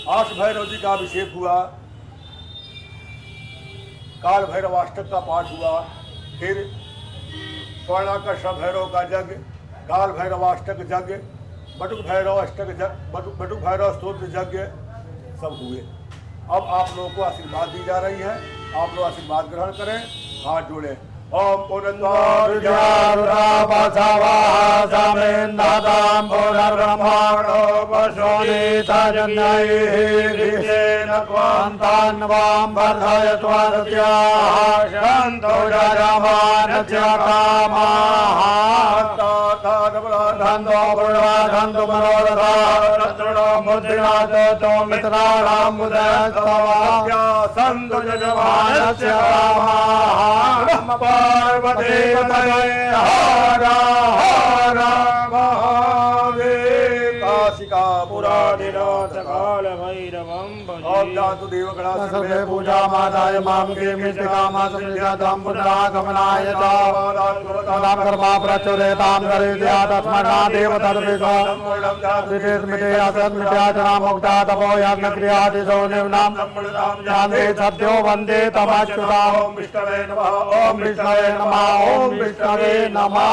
आठ भैरव जी का अभिषेक हुआ, काल भैरव अष्टक का पाठ हुआ, फिर स्वर्णाकर्षण भैरव का यज्ञ, काल भैरव अष्टक यज्ञ, बटुक भैरव अष्टक बटुक भैरव स्तोत्र यज्ञ सब हुए। अब आप लोगों को आशीर्वाद दी जा रही है, आप लोग आशीर्वाद ग्रहण करें, हाथ जोड़े। ओम पुनर्द्वारुजावसमेन्दां पुनर्ब्रह्माणो पशोनितजन्यैः क्वान्तान्वां वर्धयत्वद्याः शन्तो जयमानस्य कामाः धन्दो पुरुषो मनोरथा रत्नो मुद्रिणातो मित्राणां मुदस्तवा सन्तु जयमानस्य कामाः पार्वती पतये हर हर महादेव। काशिका पुरादिनाथ काल भैरवं जातु देवगणा सर्वे पूजा मादाय मां के मिष्टिकामा संविदां पुनरागमनाय तां कर्मा प्रचोदयतां करेद्या तस्मन्ना देव तद्विषो विशेषमिते असद्मित्याचना मुक्ता तपो यज्ञक्रियाति सौनिम्नां जानते सद्यो वन्दे तमच्युताम्। ओम विष्णवे नमः। ओम विष्णवे नमः। ओम विष्णवे नमः।